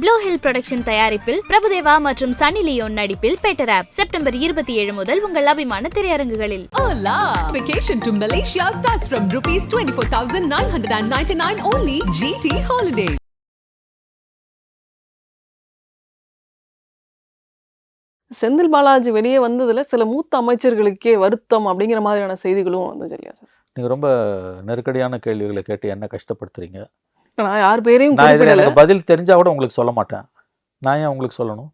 Blue hill production தயாரிப்பில் பிரபுதேவா மற்றும் Sunny Leon நடிப்பில் பெட்டர் ஆப் செப்டம்பர் 27 முதல் உங்கள் அபிமான திரையரங்குகளில். Hola! Vacation to Malaysia starts from ₹24,999 only. GT Holiday. Senthil Balaji வெளியே வந்ததுல சில மூத்த அமைச்சர்களுக்கே வருத்தம் அப்படிங்கிற மாதிரியான செய்திகளும் வந்து சரியா சார்? நீங்கள் ரொம்ப நெருக்கடியான கேள்விகளை கேட்டு என்ன கஷ்டப்படுத்துறீங்க. நான் யார் பேரையும் நான் இதில் குறிப்பிடல. எனக்கு பதில் தெரிஞ்சால் கூட உங்களுக்கு சொல்ல மாட்டேன். நான் ஏன் உங்களுக்கு சொல்லணும்?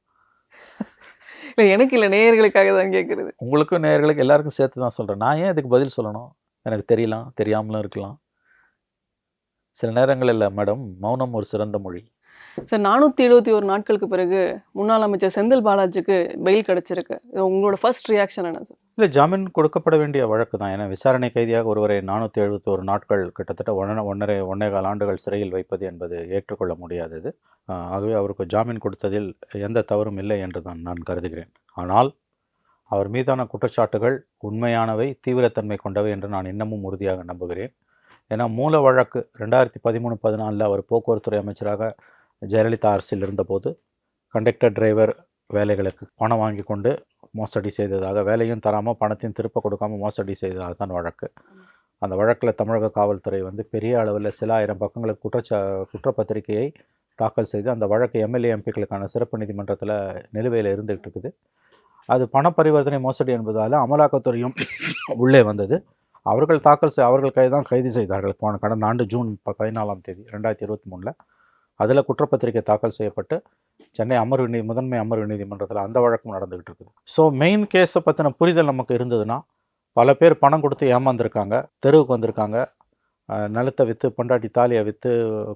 இல்லை, எனக்கு இல்லை, நேயர்களுக்காக தான் கேட்குறது. உங்களுக்கும் நேயர்களுக்கு எல்லாருக்கும் சேர்த்து தான் சொல்கிறேன். நான் ஏன் இதுக்கு பதில் சொல்லணும்? எனக்கு தெரியலாம், தெரியாமலும் இருக்கலாம். சில நேரங்கள் இல்லை மேடம், மௌனம் ஒரு சிறந்த மொழி. சார், 471 நாட்களுக்கு பிறகு முன்னாள் அமைச்சர் செந்தில் பாலாஜிக்கு பெயில் கிடைச்சிருக்கு. இது உங்களோட ஃபர்ஸ்ட் ரியாக்ஷன் என்ன சார்? இல்லை, ஜாமீன் கொடுக்கப்பட வேண்டிய வழக்கு தான். ஏன்னா விசாரணை கைதியாக ஒருவரை 471 நாட்கள் கிட்டத்தட்ட 1.5 ஆண்டுகள் சிறையில் வைப்பது என்பது ஏற்றுக்கொள்ள முடியாதது. ஆகவே அவருக்கு ஜாமீன் கொடுத்ததில் எந்த தவறும் இல்லை என்று தான் நான் கருதுகிறேன். ஆனால் அவர் மீதான குற்றச்சாட்டுகள் உண்மையானவை, தீவிரத்தன்மை கொண்டவை என்று நான் இன்னமும் உறுதியாக நம்புகிறேன். ஏன்னா மூல வழக்கு 2013-14 அவர் போக்குவரத்துறை அமைச்சராக ஜெயலலிதா அரசில் இருந்தபோது கண்டக்டர் டிரைவர் வேலைகளுக்கு பணம் வாங்கி கொண்டு மோசடி செய்ததாக, வேலையும் தராமல் பணத்தையும் திருப்ப கொடுக்காமல் மோசடி செய்ததாக தான் வழக்கு. அந்த வழக்கில் தமிழக காவல்துறை வந்து பெரிய அளவில் சில ஆயிரம் பக்கங்களுக்கு குற்றப்பத்திரிகையை தாக்கல் செய்து அந்த வழக்கு எம்எல்ஏ எம்பிக்களுக்கான சிறப்பு நீதிமன்றத்தில் நிலுவையில் இருந்துகிட்டு இருக்குது. அது பண பரிவர்த்தனை மோசடி என்பதால் அமலாக்கத்துறையும் உள்ளே வந்தது. அவர்கள் கைது செய்தார்கள் கடந்த ஆண்டு ஜூன் 14ஆம் தேதி 2023. அதில் குற்றப்பத்திரிகை தாக்கல் செய்யப்பட்டு சென்னை முதன்மை அமர்வு நீதிமன்றத்தில் அந்த வழக்கும் நடந்துகிட்டு இருக்குது. ஸோ மெயின் கேஸை பற்றின புரிதல் நமக்கு இருந்ததுன்னா, பல பேர் பணம் கொடுத்து ஏமாந்துருக்காங்க, தெருவுக்கு வந்திருக்காங்க, நிலத்தை விற்று பொண்டாட்டி தாலியை விற்று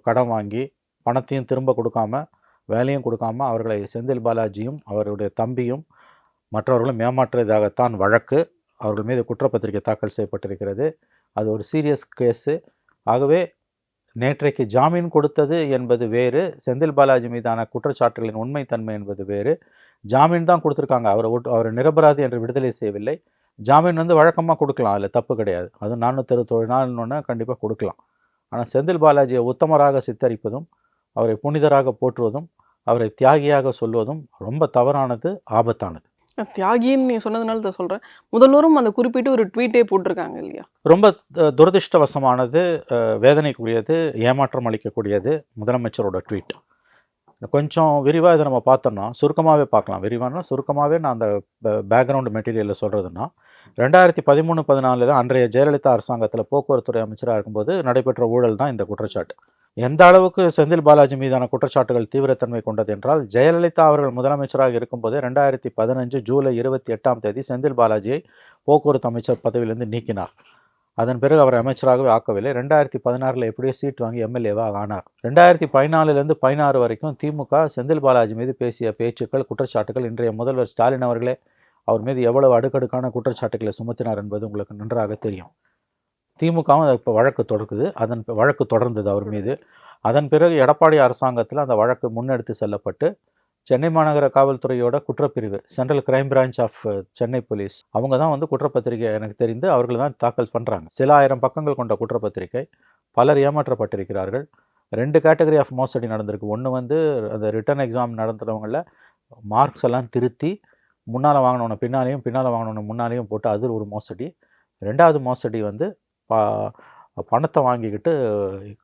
கடன் வாங்கி பணத்தையும் திரும்ப கொடுக்காம வேலையும் கொடுக்காம அவர்களை செந்தில் பாலாஜியும் அவருடைய தம்பியும் மற்றவர்களும் ஏமாற்றுவதாகத்தான் வழக்கு. அவர்கள் மீது குற்றப்பத்திரிகை தாக்கல் செய்யப்பட்டிருக்கிறது. அது ஒரு சீரியஸ் கேஸு. ஆகவே நேற்றைக்கு ஜாமீன் கொடுத்தது என்பது வேறு, செந்தில் பாலாஜி மீதான குற்றச்சாட்டுகளின் உண்மைத்தன்மை என்பது வேறு. ஜாமீன் தான் கொடுத்துருக்காங்க, அவர் நிரபராதி என்று விடுதலை செய்யவில்லை. ஜாமீன் வந்து வழக்கமாக கொடுக்கலாம், அதில் தப்பு கிடையாது. அதுவும் 461 நாள்னு கண்டிப்பாக கொடுக்கலாம். ஆனால் செந்தில் பாலாஜியை உத்தமராக சித்தரிப்பதும், அவரை புனிதராக போற்றுவதும், அவரை தியாகியாக சொல்வதும் ரொம்ப தவறானது, ஆபத்தானது. தியாகின்னு நீ சொன்னதுனால தான் சொல்கிறேன். முதல்வரும் அந்த குறிப்பிட்டு ஒரு ட்வீட்டே போட்டிருக்காங்க இல்லையா? ரொம்ப துரதிருஷ்டவசமானது, வேதனைக்குரியது, ஏமாற்றம் அளிக்கக்கூடியது முதலமைச்சரோட ட்வீட். கொஞ்சம் விரிவாக இதை நம்ம பார்த்தோம்னா, சுருக்கமாகவே பார்க்கலாம். சுருக்கமாகவே நான் அந்த பேக்ரவுண்ட் மெட்டீரியலில் சொல்கிறதுனா, 2013-14 அன்றைய ஜெயலலிதா அரசாங்கத்தில் போக்குவரத்துறை அமைச்சராக இருக்கும்போது நடைபெற்ற ஊழல் தான் இந்த குற்றச்சாட்டு. எந்த அளவுக்கு செந்தில் பாலாஜி மீதான குற்றச்சாட்டுகள் தீவிரத்தன்மை கொண்டது என்றால், ஜெயலலிதா அவர்கள் முதலமைச்சராக இருக்கும்போதே 2015 ஜூலை 28ஆம் தேதி செந்தில் பாலாஜியை போக்குவரத்து அமைச்சர் பதவியிலிருந்து நீக்கினார். அதன் பிறகு அவர் அமைச்சராகவே ஆக்கவில்லை. 2016 எப்படியோ சீட் வாங்கி எம்எல்ஏவாக ஆனார். 2014 16 வரைக்கும் திமுக செந்தில் பாலாஜி மீது பேசிய பேச்சுக்கள், குற்றச்சாட்டுகள், இன்றைய முதல்வர் ஸ்டாலின் அவர்களே அவர் மீது எவ்வளவு அடுக்கடுக்கான குற்றச்சாட்டுகளை சுமத்தினார் என்பது உங்களுக்கு நன்றாக தெரியும். திமுகவும் இப்போ வழக்கு தொடர்ந்தது அவர் மீது. அதன் பிறகு எடப்பாடி அரசாங்கத்தில் அந்த வழக்கு முன்னெடுத்து செல்லப்பட்டு சென்னை மாநகர காவல்துறையோட குற்றப்பிரிவு, central crime branch of Chennai police, அவங்க தான் வந்து குற்றப்பத்திரிகை எனக்கு தெரிந்து அவர்கள் தான் தாக்கல் பண்ணுறாங்க. சில ஆயிரம் பக்கங்கள் கொண்ட குற்றப்பத்திரிகை. பலர் ஏமாற்றப்பட்டிருக்கிறார்கள். 2 கேட்டகரி ஆஃப் மோசடி நடந்திருக்கு. ஒன்று வந்து அந்த ரிட்டன் எக்ஸாம் நடத்துகிறவங்கள மார்க்ஸ் எல்லாம் திருத்தி முன்னால் வாங்கினவனை பின்னாலேயும் பின்னால் வாங்கினவனை முன்னாலேயும் போட்டு அது ஒரு மோசடி. 2வது மோசடி வந்து பணத்தை வாங்கிக்கிட்டு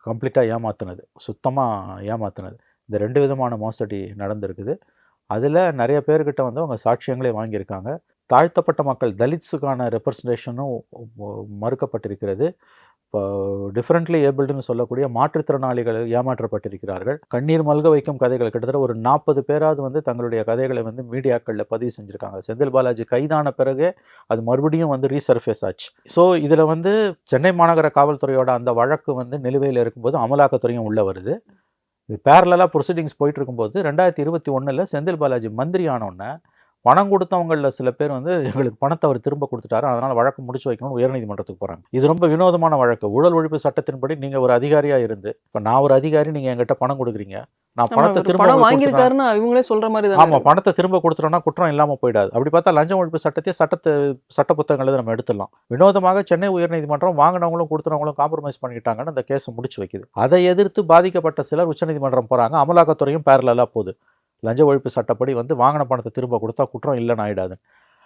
கம்ப்ளீட்டாக ஏமாத்துனது, சுத்தமாக ஏமாத்துனது. இந்த 2 விதமான மோசடி நடந்திருக்குது. அதில் நிறைய பேர்கிட்ட வந்து அவங்க சாட்சியங்களே வாங்கியிருக்காங்க. தாழ்த்தப்பட்ட மக்கள், தலித்ஸுக்கான ரெப்ரசன்டேஷனும் மறுக்கப்பட்டிருக்கிறது. இப்போ டிஃப்ரெண்ட்லி ஏபிள்டுன்னு சொல்லக்கூடிய மாற்றுத்திறனாளிகள் ஏமாற்றப்பட்டிருக்கிறார்கள். கண்ணீர் மல்க வைக்கும் கதைகள் கிட்டத்தட்ட ஒரு 40 பேராவது வந்து தங்களுடைய கதைகளை வந்து மீடியாக்களில் பதிவு செஞ்சுருக்காங்க. செந்தில் பாலாஜி கைதான பிறகு அது மறுபடியும் வந்து ரீசர்ஃபேஸ் ஆச்சு. ஸோ இதில் வந்து சென்னை மாநகர காவல்துறையோட அந்த வழக்கு வந்து நிலுவையில் இருக்கும்போது அமலாக்கத்துறையும் உள்ளே வருது. இது பேரலாக ப்ரொசீடிங்ஸ் போயிட்டு இருக்கும்போது 2021 செந்தில் பாலாஜி மந்திரி ஆனோடனே பணம் கொடுத்தவங்களில் சில பேர் வந்து எங்களுக்கு பணத்தை அவர் திரும்ப கொடுத்துட்டாரு, அதனால் வழக்கு முடிச்சு வைக்கணும்னு உயர்நீதிமன்றத்துக்கு போகிறாங்க. இது ரொம்ப வினோதமான வழக்கு. ஊழல் ஒழிப்பு சட்டத்தின்படி நீங்கள் ஒரு அதிகாரியாக இருந்து, இப்போ நான் ஒரு அதிகாரி, நீங்கள் என்கிட்ட பணம் கொடுக்குறீங்க, நான் பணத்தை திரும்ப பணம் வாங்கியிருக்காருன்னு இவங்களே சொல்ற மாதிரி தான். ஆமாம், பணத்தை திரும்ப கொடுத்துட்டோம்னா குற்றம் இல்லாமல் போயிடாது. அப்படி பார்த்தா லஞ்சம் ஒழிப்பு சட்ட புத்தகங்களை நம்ம எடுத்துடலாம். வினோதமாக சென்னை உயர்நீதிமன்றம் வாங்கினவங்களும் கொடுத்துறவங்களும் காம்ப்ரமைஸ் பண்ணிக்கிட்டாங்கன்னு அந்த கேஸை முடிச்சு வைக்குது. அதை எதிர்த்து பாதிக்கப்பட்ட சிலர் உச்சநீதிமன்றம் போகிறாங்க. அமலாக்கத்துறையும் பேரலாக போகுது. லஞ்ச ஒழிப்பு சட்டப்படி வந்து வாங்கின பணத்தை திரும்ப கொடுத்தா குற்றம் இல்லைன்னு ஆயிடாது.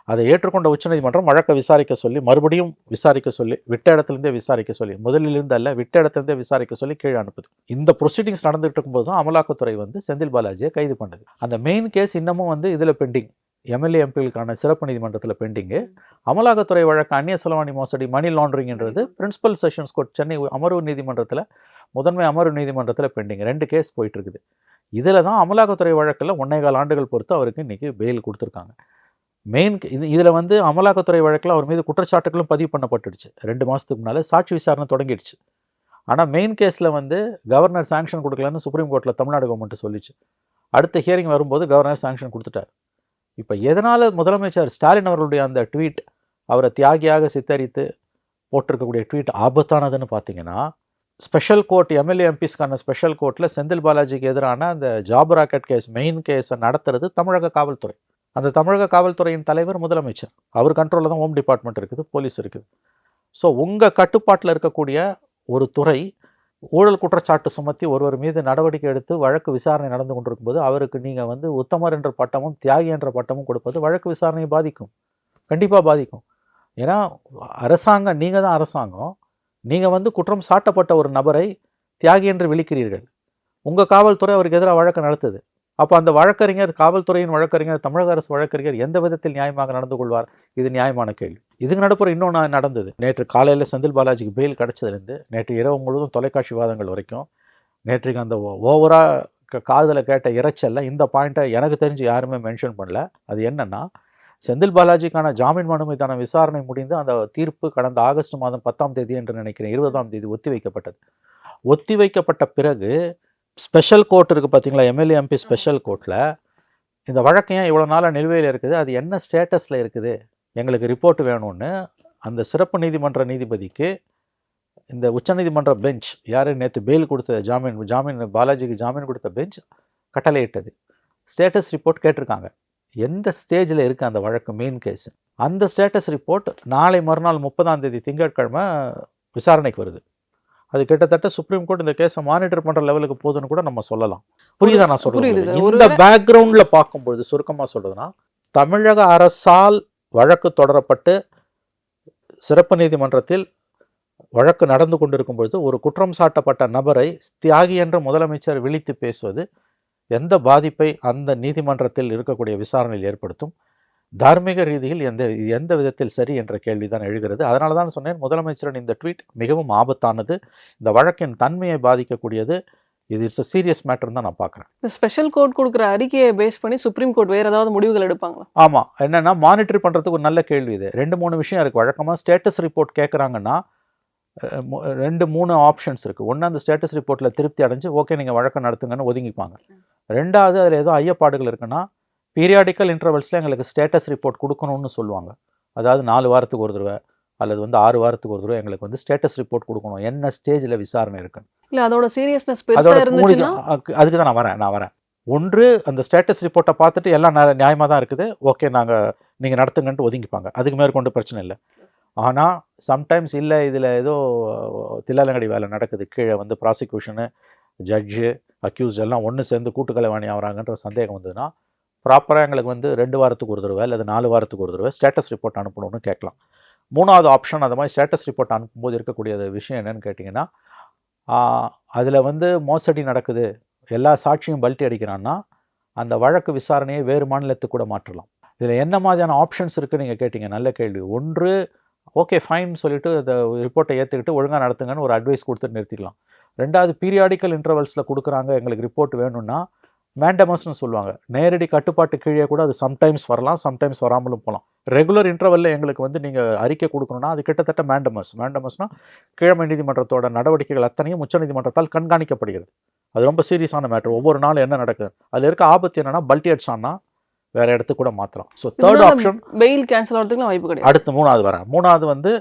அதை ஏற்றுக்கொண்ட உச்சநீதிமன்றம் வழக்கை விசாரிக்க சொல்லி, மறுபடியும் விசாரிக்க சொல்லி, விட்ட இடத்துலேருந்தே விசாரிக்க சொல்லி, முதலிலிருந்து அல்ல விட்ட இடத்துலேருந்தே விசாரிக்க சொல்லி கீழே அனுப்புது. இந்த ப்ரொசீடிங்ஸ் நடந்துகிட்டு இருக்கும்போது தான் அமலாக்கத்துறை வந்து செந்தில் பாலாஜியை கைது பண்ணுது. அந்த மெயின் கேஸ் இன்னமும் வந்து இதில் பெண்டிங், எம்எல்ஏ எம்பிகளுக்கான சிறப்பு நீதிமன்றத்தில் பெண்டிங்கு. அமலாக்கத்துறை வழக்கு அந்நிய செலவாணி மோசடி, மணி லாண்டரிங்ன்றது பிரின்சிபல் செஷன்ஸ் கோர்ட் சென்னை அமர்வு நீதிமன்றத்தில், முதன்மை அமர்வு நீதிமன்றத்தில் பெண்டிங். 2 கேஸ் போயிட்டு இருக்குது. இதில் தான் அமலாக்கத்துறை வழக்கில் 1.25 ஆண்டுகள் பொறுத்து அவருக்கு இன்றைக்கி பெயில் கொடுத்துருக்காங்க. மெயின் இதில் வந்து அமலாக்கத்துறை வழக்கில் அவர் மீது குற்றச்சாட்டுகளும் பதிவு பண்ணப்பட்டுடுச்சு. 2 மாதத்துக்கு முன்னால் சாட்சி விசாரணை தொடங்கிடுச்சு. ஆனால் மெயின் கேஸில் வந்து கவர்னர் சாங்ஷன் கொடுக்கலன்னு சுப்ரீம் கோர்ட்டில் தமிழ்நாடு கவர்மெண்ட் சொல்லிச்சு. அடுத்த ஹியரிங் வரும்போது கவர்னர் சாங்ஷன் கொடுத்துட்டார். இப்போ எதனால் முதலமைச்சர் ஸ்டாலின் அவர்களுடைய அந்த ட்வீட், அவரை தியாகியாக சித்தரித்து போட்டிருக்கக்கூடிய ட்வீட் ஆபத்தானதுன்னு பார்த்தீங்கன்னா, ஸ்பெஷல் கோர்ட் எம்எல்ஏ எம்பிஸ்க்கான ஸ்பெஷல் கோர்ட்டில் செந்தில் பாலாஜிக்கு எதிரான அந்த ஜாப் ராக்கெட் கேஸ் மெயின் கேஸை நடத்துறது தமிழக காவல்துறை. அந்த தமிழக காவல்துறையின் தலைவர் முதலமைச்சர். அவர் கண்ட்ரோலில் தான் ஹோம் டிபார்ட்மெண்ட் இருக்குது, போலீஸ் இருக்குது. ஸோ உங்கள் கட்டுப்பாட்டில் இருக்கக்கூடிய ஒரு துறை ஊழல் குற்றச்சாட்டு சுமத்தி ஒருவர் மீது நடவடிக்கை எடுத்து வழக்கு விசாரணை நடந்து கொண்டிருக்கும்போது அவருக்கு நீங்கள் வந்து உத்தமர் என்ற பட்டமும் தியாகி என்ற பட்டமும் கொடுப்பது வழக்கு விசாரணையை பாதிக்கும், கண்டிப்பாக பாதிக்கும். ஏன்னா அரசாங்கம், நீங்கள் தான் அரசாங்கம், நீங்கள் வந்து குற்றம் சாட்டப்பட்ட ஒரு நபரை தியாகி என்று விழிக்கிறீர்கள். உங்கள் காவல்துறை அவருக்கு எதிராக வழக்கு நடத்துது. அப்போ அந்த வழக்கறிஞர், காவல்துறையின் வழக்கறிஞர், தமிழக அரசு வழக்கறிஞர் எந்த விதத்தில் நியாயமாக நடந்து கொள்வார்? இது நியாயமான கேள்வி. இதுக்கு நடுப்புற இன்னொன்று நடந்தது. நேற்று காலையில் செந்தில் பாலாஜிக்கு பெயில் கிடச்சதுலேருந்து நேற்று இரவு முழுவதும் தொலைக்காட்சி விவாதங்கள் வரைக்கும் நேற்றுக்கு அந்த ஓவராக காதில் கேட்ட இறைச்சல்ல இந்த பாயிண்ட்டை எனக்கு தெரிஞ்சு யாருமே மென்ஷன் பண்ணல. அது என்னென்னா, செந்தில் பாலாஜிக்கான ஜாமீன் மனு மீதான விசாரணை முடிந்து அந்த தீர்ப்பு கடந்த ஆகஸ்ட் மாதம் 10ஆம் தேதி என்று நினைக்கிறேன், 20ஆம் தேதி ஒத்திவைக்கப்பட்டது. ஒத்திவைக்கப்பட்ட பிறகு ஸ்பெஷல் கோர்ட் இருக்குது பார்த்தீங்களா, எம்எல்ஏ எம்பி ஸ்பெஷல் கோர்ட்டில் இந்த வழக்கு ஏன் இவ்வளோ நாளாக நிலுவையில் இருக்குது, அது என்ன ஸ்டேட்டஸில் இருக்குது, எங்களுக்கு ரிப்போர்ட் வேணும்னு அந்த சிறப்பு நீதிமன்ற நீதிபதிக்கு இந்த உச்சநீதிமன்ற பெஞ்ச், யார் நேற்று பெயில் கொடுத்த ஜாமீன் பாலாஜிக்கு ஜாமீன் கொடுத்த பெஞ்ச் கட்டளையிட்டது. ஸ்டேட்டஸ் ரிப்போர்ட் கேட்டிருக்காங்க. எந்த ஸ்டேஜில் இருக்குது அந்த வழக்கு மெயின் கேஸ். அந்த ஸ்டேட்டஸ் ரிப்போர்ட் நாளை மறுநாள் 30ஆம் தேதி திங்கட்கிழமை விசாரணைக்கு வருது. அது கிட்டத்தட்ட சுப்ரீம் கோர்ட் இந்த கேஸை மானிட்டர் பண்ணுற லெவலுக்கு போகுதுன்னு கூட நம்ம சொல்லலாம். புரியுதா நான் சொல்றது? இந்த பேக்ரவுண்டில் பார்க்கும்பொழுது சுருக்கமாக சொல்றதுன்னா, தமிழக அரசால் வழக்கு தொடரப்பட்டு சிறப்பு நீதிமன்றத்தில் வழக்கு நடந்து கொண்டிருக்கும் பொழுது ஒரு குற்றம் சாட்டப்பட்ட நபரை தியாகி என்ற முதலமைச்சர் விழித்து பேசுவது எந்த பாதிப்பை அந்த நீதிமன்றத்தில் இருக்கக்கூடிய விசாரணையில் ஏற்படுத்தும், தார்மீக ரீதியில் எந்த விதத்தில் சரி என்ற கேள்வி தான் எழுகிறது. அதனால தான் சொன்னேன், முதலமைச்சரின் இந்த ட்வீட் மிகவும் ஆபத்தானது, இந்த வழக்கின் தன்மையை பாதிக்கக்கூடியது. இது இட்ஸ் அ சீரியஸ் மேட்டர் தான் நான் பார்க்குறேன். இந்த ஸ்பெஷல் கோர்ட் கொடுக்குற அறிக்கையை பேஸ் பண்ணி சுப்ரீம் கோர்ட் வேறு ஏதாவது முடிவுகள் எடுப்பாங்களா? ஆமாம், என்னென்னா மானிட்டர் பண்ணுறதுக்கு ஒரு நல்ல கேள்வி இது. 2-3 விஷயம் இருக்குது. வழக்கமாக ஸ்டேட்டஸ் ரிப்போர்ட் கேட்குறாங்கன்னா 2-3 ஆப்ஷன்ஸ் இருக்குது. ஒன்று, அந்த ஸ்டேட்டஸ் ரிப்போர்ட்டில் திருப்தி அடைஞ்சு ஓகே நீங்கள் வழக்கம் நடத்துங்கன்னு ஒதுங்கிப்பாங்க. 2வது, அதில் ஏதோ ஐயப்பாடுகள் இருக்குன்னா பீரியாடிக்கல் இன்டர்வல்ஸில் எங்களுக்கு ஸ்டேட்டஸ் ரிப்போர்ட் கொடுக்கணும்னு சொல்லுவாங்க. அதாவது 4 வாரத்துக்கு ஒரு தடவை அல்லது 6 வாரத்துக்கு ஒரு தடவை எங்களுக்கு ஸ்டேட்டஸ் ரிப்போர்ட் கொடுக்கணும், என்ன ஸ்டேஜில் விசாரணை இருக்குன்னு. இல்லை, அதோட சீரியஸ்னஸ் பெருசாக இருந்துச்சுன்னா அதுக்கு தான் நான் வரேன். ஒன்று, அந்த ஸ்டேட்டஸ் ரிப்போர்ட்டை பார்த்துட்டு எல்லாம் நியாயமாக தான் இருக்குது, ஓகே நீங்கள் நடத்துங்கன்ட்டு ஒதுங்கிப்பாங்க. அதுக்கு மேற்கொண்டு பிரச்சனை இல்லை. ஆனால் சம்டைம்ஸ் இல்லை, இதில் ஏதோ தில்லாலங்கடி வேலை நடக்குது, கீழே ப்ராசிக்யூஷனு, ஜட்ஜு, அக்யூஸ் எல்லாம் ஒன்று சேர்ந்து கூட்டுக்கலைவாணி ஆகிறாங்கன்ற சந்தேகம் வந்ததுன்னா ப்ராப்பராக எங்களுக்கு 2 வாரத்துக்கு ஒரு தடவை அல்லது 4 வாரத்துக்கு ஒரு தடவை ஸ்டேட்டஸ் ரிப்போர்ட் அனுப்பணும்னு கேட்கலாம். 3வது ஆப்ஷன், அது மாதிரி ஸ்டேட்டஸ் ரிப்போர்ட் அனுப்பும்போது இருக்கக்கூடிய விஷயம் என்னென்னு கேட்டிங்கன்னா, அதில் மோசடி நடக்குது, எல்லா சாட்சியும் பல்ட்டி அடிக்கிறான்னா அந்த வழக்கு விசாரணையை வேறு மாநிலத்துக்கு கூட மாற்றலாம். இதில் என்ன மாதிரியான ஆப்ஷன்ஸ் இருக்குன்னு நீங்கள் கேட்டிங்க, நல்ல கேள்வி. ஒன்று, ஓகே ஃபைன் சொல்லிவிட்டு அந்த ரிப்போர்ட்டை ஏற்றுக்கிட்டு ஒழுங்காக நடத்துங்கன்னு ஒரு அட்வைஸ் கொடுத்துட்டு நிறுத்திடலாம். 2வது, பீரியாடிக்கல் இன்டர்வல்ஸில் கொடுக்குறாங்க எங்களுக்கு ரிப்போர்ட் வேணும்னா மேண்டமஸ்னு சொல்லுவாங்க. நேரடி கட்டுப்பாட்டு கீழே கூட அது சம்டைம்ஸ் வரலாம், சம்டைம்ஸ் வராமலும் போகலாம். ரெகுலர் இன்டர்வலில் எங்களுக்கு நீங்கள் அறிக்கை கொடுக்கணும்னா அது கிட்டத்தட்ட மேண்டமஸ்னால் கீழமை நீதிமன்றத்தோட நடவடிக்கைகள் அத்தனையும் உச்ச நீதிமன்றத்தால் கண்காணிக்கப்படுகிறது. அது ரொம்ப சீரியஸான மேட்டர். ஒவ்வொரு நாளும் என்ன நடக்குது, அதில் இருக்க ஆபத்து என்னென்னா பல்ட்டி அடிச்சான்னா வேற இடத்துக்கு கூட மாற்றலாம். So third option bail cancel ஆகிறதுக்குலாம் வாய்ப்பு கிடையாது. அடுத்து மூணாவது வரேன். மூணாவது வந்து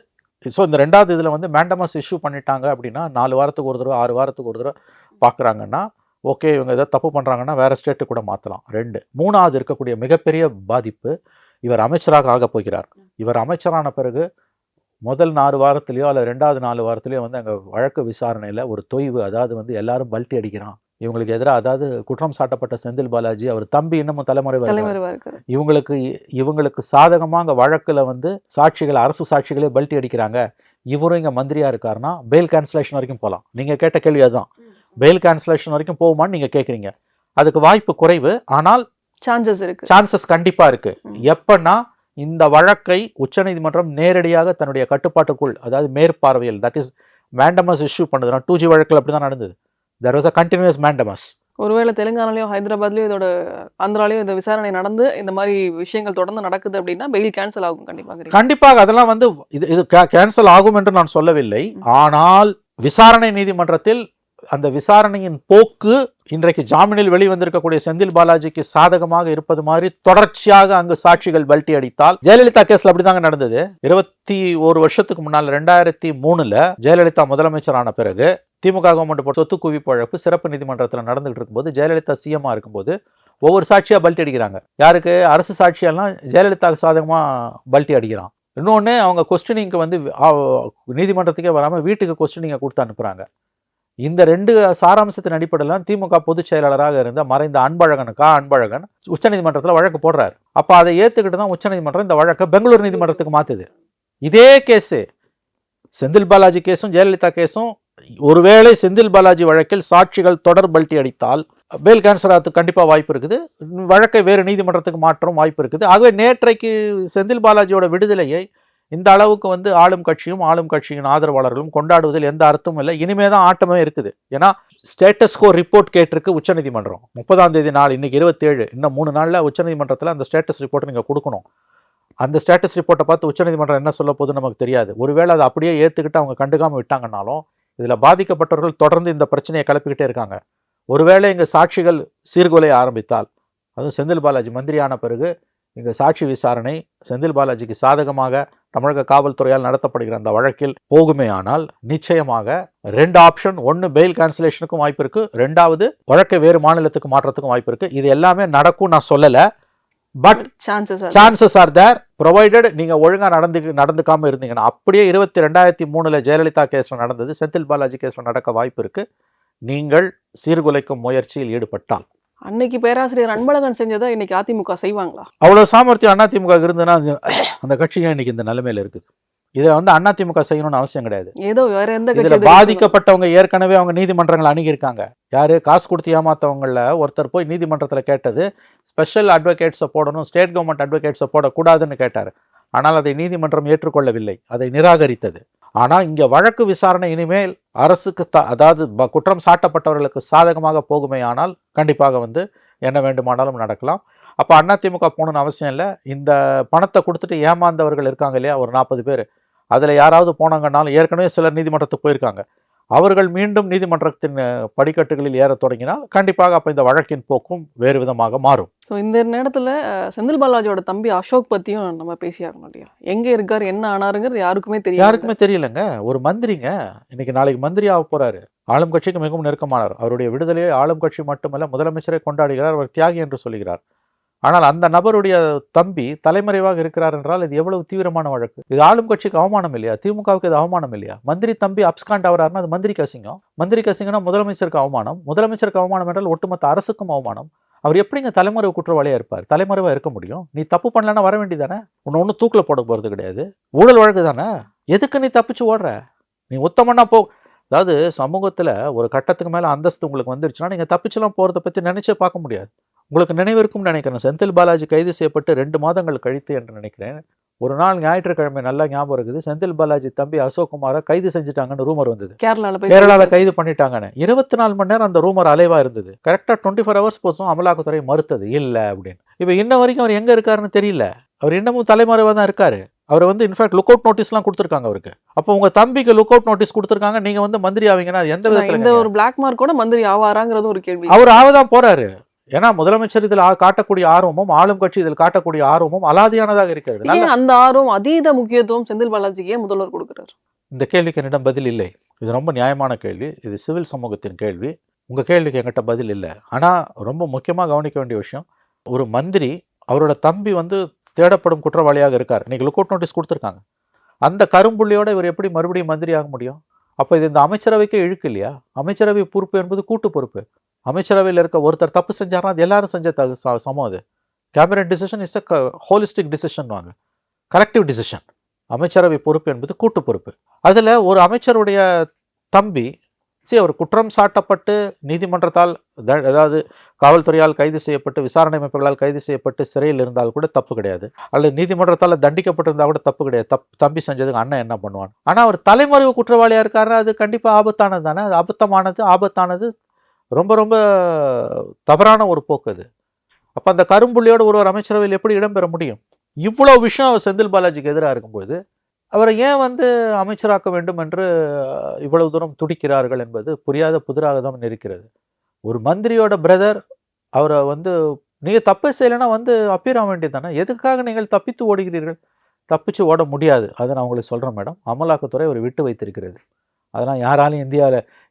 ஸோ இந்த ரெண்டாவது இதில் வந்து மேண்டமஸ் இஷ்யூ பண்ணிட்டாங்க அப்படின்னா 4 வாரத்துக்கு ஒரு தடவை 6 வாரத்துக்கு ஒரு தடவை பார்க்குறாங்கன்னா ஓகே, இவங்க ஏதாவது தப்பு பண்ணுறாங்கன்னா வேறு ஸ்டேட்டு கூட மாற்றலாம். 2 மூணாவது இருக்கக்கூடிய மிகப்பெரிய பாதிப்பு, இவர் அமைச்சராக ஆக போகிறார். இவர் அமைச்சரான பிறகு முதல் 4 வாரத்துலையோ அல்லது 2வது 4 வாரத்துலையோ வந்து அங்கே வழக்கு விசாரணையில் ஒரு தொய்வு, அதாவது வந்து எல்லாரும் பல்ட்டி அடிக்கிறான் இவங்களுக்கு எதிராக. அதாவது குற்றம் சாட்டப்பட்ட செந்தில் பாலாஜி அவர் தம்பி இன்னமும் தலைமறைவா இருக்காரு. இவங்களுக்கு சாதகமாக அங்கே வழக்கில் வந்து சாட்சிகள், அரசு சாட்சிகளே பல்ட்டி அடிக்கிறாங்க. இவரும் இங்கே மந்திரியா இருக்காருன்னா பெயில் கேன்சலேஷன் வரைக்கும் போகலாம். நீங்கள் கேட்ட கேள்வி அதுதான், பெயில் கேன்சலேஷன் வரைக்கும் போகுமான்னு நீங்கள் கேட்குறீங்க. அதுக்கு வாய்ப்பு குறைவு, ஆனால் சான்சஸ் கண்டிப்பாக இருக்கு. எப்பன்னா இந்த வழக்கை உச்சநீதிமன்றம் நேரடியாக தன்னுடைய கட்டுப்பாட்டுக்குள், அதாவது மேற்பார்வையில், தட் இஸ் மேண்டமஸ் இஷ்யூ பண்ணுதுன்னா 2G வழக்கில் அப்படி தான் நடந்தது. There was a continuous mandamus. ஒருவேளை தெலுங்கானாலையோ ஹைதராபாத்லயோ இதோட ஆந்திராலையோ இந்த விசாரணை நடந்து இந்த மாதிரி விஷயங்கள் தொடர்ந்து நடக்குது அப்படின்னா பெயில் கேன்சல் ஆகும் கண்டிப்பாக. அதெல்லாம் வந்து இது கேன்சல் ஆகும் என்று நான் சொல்லவில்லை. ஆனால் விசாரணை நீதிமன்றத்தில் அந்த விசாரணையின் போக்கு இன்றைக்கு ஜாமீனில் வெளிவந்திருக்கக்கூடிய செந்தில் பாலாஜிக்கு சாதகமாக இருப்பது மாதிரி தொடர்ச்சியாக அங்கு சாட்சிகள் பல்ட்டி அடித்தால், ஜெயலலிதா கேஸ்ல அப்படிதாங்க நடந்தது. 21 வருஷத்துக்கு முன்னால் 2003 ஜெயலலிதா முதலமைச்சரான பிறகு திமுக கவர்மெண்ட் சொத்து குவிப்பு வழக்கு சிறப்பு நீதிமன்றத்தில் நடந்துகிட்டு இருக்கும்போது ஜெயலலிதா சிஎம்மா இருக்கும்போது ஒவ்வொரு சாட்சியா பல்ட்டி அடிக்கிறாங்க. யாருக்கு? அரசு சாட்சியெல்லாம் ஜெயலலிதாவுக்கு சாதகமா பல்ட்டி அடிக்கிறான். இன்னொன்று, அவங்க கொஸ்டினிங்க்கு வந்து நீதிமன்றத்துக்கே வராமல் வீட்டுக்கு கொஸ்டினிங்கை கொடுத்து அனுப்புறாங்க. இந்த 2 சாராம்சத்தின் அடிப்படையில் திமுக பொதுச் செயலாளராக இருந்த மறைந்த அன்பழகன் உச்சநீதிமன்றத்தில் வழக்கு போடுறாரு. அப்போ அதை ஏற்றுக்கிட்டு தான் உச்சநீதிமன்றம் இந்த வழக்கை பெங்களூர் நீதிமன்றத்துக்கு மாற்றுது. இதே கேஸு செந்தில் பாலாஜி கேஸும் ஜெயலலிதா கேஸும், ஒருவேளை செந்தில் பாலாஜி வழக்கில் சாட்சிகள் தொடர் பல்ட்டி அடித்தால் பெயில் கேன்சல் ஆகிறதுக்கு கண்டிப்பாக வாய்ப்பு இருக்குது. வழக்கை வேறு நீதிமன்றத்துக்கு மாற்றும் வாய்ப்பு இருக்குது. ஆகவே நேற்றைக்கு செந்தில் பாலாஜியோட விடுதலையை இந்த அளவுக்கு வந்து ஆளும் கட்சியின் ஆதரவாளர்களும் கொண்டாடுவதில் எந்த அர்த்தமும் இல்லை. இனிமே தான் ஆட்டமே இருக்குது. ஏன்னா ஸ்டேட்டஸ் கோ ரிப்போர்ட் கேட்டிருக்கு உச்சநீதிமன்றம். 30ஆம் தேதி நாள், இன்னைக்கு 27, இன்னும் 3 நாளில் உச்சநீதிமன்றத்தில் அந்த ஸ்டேட்டஸ் ரிப்போர்ட்டை நீங்கள் கொடுக்கணும். அந்த ஸ்டேட்டஸ் ரிப்போர்ட்டை பார்த்து உச்சநீதிமன்றம் என்ன சொல்ல போகுதுன்னு நமக்கு தெரியாது. ஒருவேளை அதை அப்படியே ஏற்றுக்கிட்டு அவங்க கண்டுக்காமல் விட்டாங்கன்னாலும் இதில் பாதிக்கப்பட்டவர்கள் தொடர்ந்து இந்த பிரச்சனையை கிளப்பிக்கிட்டே இருக்காங்க. ஒருவேளை இங்கே சாட்சிகள் சீர்குலைய ஆரம்பித்தால், அதுவும் செந்தில் பாலாஜி மந்திரியான பிறகு இங்கே சாட்சி விசாரணை செந்தில் பாலாஜிக்கு சாதகமாக தமிழக காவல்துறையால் நடத்தப்படுகிற அந்த வழக்கில் போகுமே ஆனால் நிச்சயமாக 2 ஆப்ஷன். 1, பெயில் கேன்சலேஷனுக்கும் வாய்ப்பு இருக்கு. 2வது, வழக்கை வேறு மாநிலத்துக்கு மாற்றத்துக்கும் வாய்ப்பு இருக்கு. இது எல்லாமே நடக்கும் நான் சொல்லலை. But chances are there, provided நீங்க ஒழுங்கா நடந்துக்காம இருந்தீங்கன்னா. அப்படியே 2003 ஜெயலலிதா கேஸ்ல நடந்தது செந்தில் பாலாஜி கேஸ்ல நடக்க வாய்ப்பு இருக்கு, நீங்கள் சீர்குலைக்கும் முயற்சியில் ஈடுபட்டால். அன்னைக்கு பேராசிரியர் அன்பழகன் செஞ்சதை இன்னைக்கு அதிமுக செய்வாங்களா? அவ்வளவு சாமர்த்தியம் அதிமுக இருந்ததுன்னா அந்த கட்சியும் இன்னைக்கு இந்த நிலைமையில இருக்குது. இதை வந்து அதிமுக செய்யணும்னு அவசியம் கிடையாது. ஏதோ வேற எந்த இதுல பாதிக்கப்பட்டவங்க ஏற்கனவே அவங்க நீதிமன்றங்களை அணுகியிருக்காங்க. யாரு? காசு கொடுத்து ஏமாத்தவங்கள ஒருத்தர் போய் நீதிமன்றத்துல கேட்டது ஸ்பெஷல் அட்வொகேட்ஸை போடணும், ஸ்டேட் கவர்மெண்ட் அட்வொகேட்ஸை போடக்கூடாதுன்னு கேட்டாரு. ஆனால் அதை நீதிமன்றம் ஏற்றுக்கொள்ளவில்லை, அதை நிராகரித்தது. ஆனா இங்க வழக்கு விசாரணை இனிமேல் அரசுக்கு அதாவது குற்றம் சாட்டப்பட்டவர்களுக்கு சாதகமாக போகுமே ஆனால் கண்டிப்பாக வந்து என்ன வேண்டுமானாலும் நடக்கலாம். அப்போ அதிமுக போகணும்னு அவசியம் இல்லை. இந்த பணத்தை கொடுத்துட்டு ஏமாந்தவர்கள் இருக்காங்க இல்லையா, ஒரு 40 பேர், அதில் யாராவது போனாங்கன்னாலும், ஏற்கனவே சிலர் நீதிமன்றத்துக்கு போயிருக்காங்க, அவர்கள் மீண்டும் நீதிமன்றத்தின் படிக்கட்டுகளில் ஏற தொடங்கினால் கண்டிப்பாக அப்போ இந்த வழக்கின் போக்கும் வேறு விதமாக மாறும். ஸோ இந்த நேரத்தில் செந்தில் பாலாஜியோட தம்பி அசோக் பற்றியும் நம்ம பேசியாகணும் இல்லையா? எங்கே இருக்கார், என்ன ஆனாருங்கிறது யாருக்குமே தெரியலங்க. ஒரு மந்திரிங்க, இன்னைக்கு நாளைக்கு மந்திரி ஆக போறாரு, ஆளும் கட்சிக்கு மிகவும் நெருக்கமானார். அவருடைய விடுதலையை ஆளும் கட்சி மட்டுமல்ல முதலமைச்சரை கொண்டாடுகிறார், அவர் தியாகி என்று சொல்லுகிறார். ஆனால் அந்த நபருடைய தம்பி தலைமறைவாக இருக்கிறார் என்றால் இது எவ்வளவு தீவிரமான வழக்கு. இது ஆளும் கட்சிக்கு அவமானம் இல்லையா? திமுகவுக்கு இது அவமானம் இல்லையா? மந்திரி தம்பி அப்ஸ்காண்ட் ஆகிறாருன்னா அது மந்திரிக்கு அசிங்கம். மந்திரிக்கு அசிங்கம்னா முதலமைச்சருக்கு அவமானம். முதலமைச்சருக்கு அவமானம் என்றால் ஒட்டுமொத்த அரசுக்கும் அவமானம். அவர் எப்படிங்க தலைமறைவு குற்றவாளியா இருப்பார்? தலைமறைவா இருக்க முடியும்? நீ தப்பு பண்ணலன்னா வர வேண்டியதானே? ஒன்றும் தூக்கில் போட போறது கிடையாது, ஊழல் வழக்கு தானே. எதுக்கு நீ தப்பிச்சு ஓடுற? நீ உத்தமன்னா போ. அதாவது சமூகத்துல ஒரு கட்டத்துக்கு மேல அந்தஸ்து உங்களுக்கு வந்துருச்சுன்னா நீங்க தப்பிச்செல்லாம் போறதை பத்தி நினைச்சே பார்க்க முடியாது. உங்களுக்கு நினைவிருக்கும் நினைக்கிறேன், செந்தில் பாலாஜி கைது செய்யப்பட்டு 2 மாதங்கள் கழித்து என்று நினைக்கிறேன். ஒரு நாள் ஞாயிற்றுக்கிழமை நல்லா ஞாபகம் இருக்குது, செந்தில் பாலாஜி தம்பி அசோக் குமாரை கைது செஞ்சுட்டாங்கன்னு ரூமர் வந்தது. கேரளாவில் கைது பண்ணிட்டாங்கன்னு 24 மணி நேரம் அந்த ரூமர் அலைவா இருந்தது. கரெக்டாக 24 ஹவர்ஸ் போச்சும் அமலாக்கத்துறை மறுத்தது இல்லை அப்படின்னு. இப்போ இன்ன வரைக்கும் அவர் எங்க இருக்காருன்னு தெரியல. அவர் இன்னமும் தலைமறைவாக தான் இருக்காரு. அவர் வந்து இன்ஃபேக்ட் லுக் அவுட் நோட்டீஸ்லாம் கொடுத்துருக்காங்க அவருக்கு. அப்போ உங்க தம்பிக்கு லுக் அவுட் நோட்டீஸ் கொடுத்துருக்காங்க, நீங்க வந்து மந்திரி ஆவீங்கன்னா எந்த விதத்துல? இந்த ஒரு பிளாக் மார்க்கோட மந்திரி ஆவாராங்கிறது ஒரு கேள்வி. அவர் ஆவதான் போறாரு. ஏன்னா முதலமைச்சர் இதில் காட்டக்கூடிய ஆர்வமும் ஆளும் கட்சி இதில் காட்டக்கூடிய ஆர்வமும் அலாதியானதாக இருக்கிறது. ஏன் அந்த ஆர்வம் அதீத முக்கியத்துவம் செந்தில் பாலாஜிக்கு ஏன் முதல்வர் கொடுக்குறாரு? இந்த கேள்விக்கு என்னிடம் பதில் இல்லை. இது ரொம்ப நியாயமான கேள்வி. இது சிவில் சமூகத்தின் கேள்வி. உங்கள் கேள்விக்கு என்கிட்ட பதில் இல்லை. ஆனால் ரொம்ப முக்கியமாக கவனிக்க வேண்டிய விஷயம், ஒரு மந்திரி அவரோட தம்பி வந்து தேடப்படும் குற்றவாளியாக இருக்கார். இன்னைக்கு லுக் அவுட் நோட்டீஸ் கொடுத்துருக்காங்க. அந்த கரும்புள்ளியோட இவர் எப்படி மறுபடியும் மந்திரி ஆக முடியும்? அப்போ இது இந்த அமைச்சரவைக்கே இழுக்கு இல்லையா? அமைச்சரவை பொறுப்பு என்பது கூட்டு பொறுப்பு. அமைச்சரவையில் இருக்க ஒருத்தர் தப்பு செஞ்சாருன்னா அது எல்லாரும் செஞ்ச சமம். அது cabinet decision is a holistic decision வாங்க, கலெக்டிவ் டிசிஷன். அமைச்சரவை பொறுப்பு என்பது கூட்டு பொறுப்பு. அதில் ஒரு அமைச்சருடைய தம்பி அவர் குற்றம் சாட்டப்பட்டு நீதிமன்றத்தால் அதாவது காவல்துறையால் கைது செய்யப்பட்டு விசாரணை அமைப்புகளால் கைது செய்யப்பட்டு சிறையில் இருந்தால் கூட தப்பு கிடையாது. அல்லது நீதிமன்றத்தால் தண்டிக்கப்பட்டிருந்தால் கூட தப்பு கிடையாது. தம்பி செஞ்சதுக்கு அண்ணன் என்ன பண்ணுவான்? ஆனால் அவர் தலைமறைவு குற்றவாளியாக இருக்காரு, அது கண்டிப்பாக ஆபத்தானது தானே. அது ஆபத்தானது, ரொம்ப ரொம்ப தவறான ஒரு போக்கு அது. அப்போ அந்த கரும்புள்ளியோடு ஒரு அமைச்சரவையில் எப்படி இடம்பெற முடியும்? இவ்வளோ விஷயம் செந்தில் பாலாஜிக்கு எதிராக இருக்கும்போது அவரை ஏன் வந்து அமைச்சராக்க வேண்டும் என்று இவ்வளவு தூரம் துடிக்கிறார்கள் என்பது புரியாத புதிராக தான் இருக்கிறது. ஒரு மந்திரியோட பிரதர் அவரை வந்து நீங்கள் தப்பே செய்யலைன்னா வந்து அப்பீர் ஆக வேண்டியது தானே. எதுக்காக நீங்கள் தப்பித்து ஓடுகிறீர்கள்? தப்பிச்சு ஓட முடியாது. அதை நான் உங்களுக்கு சொல்கிறேன் மேடம். அமலாக்கத்துறை அவர் விட்டு வைத்திருக்கிறது. அதெல்லாம் யாராலையும்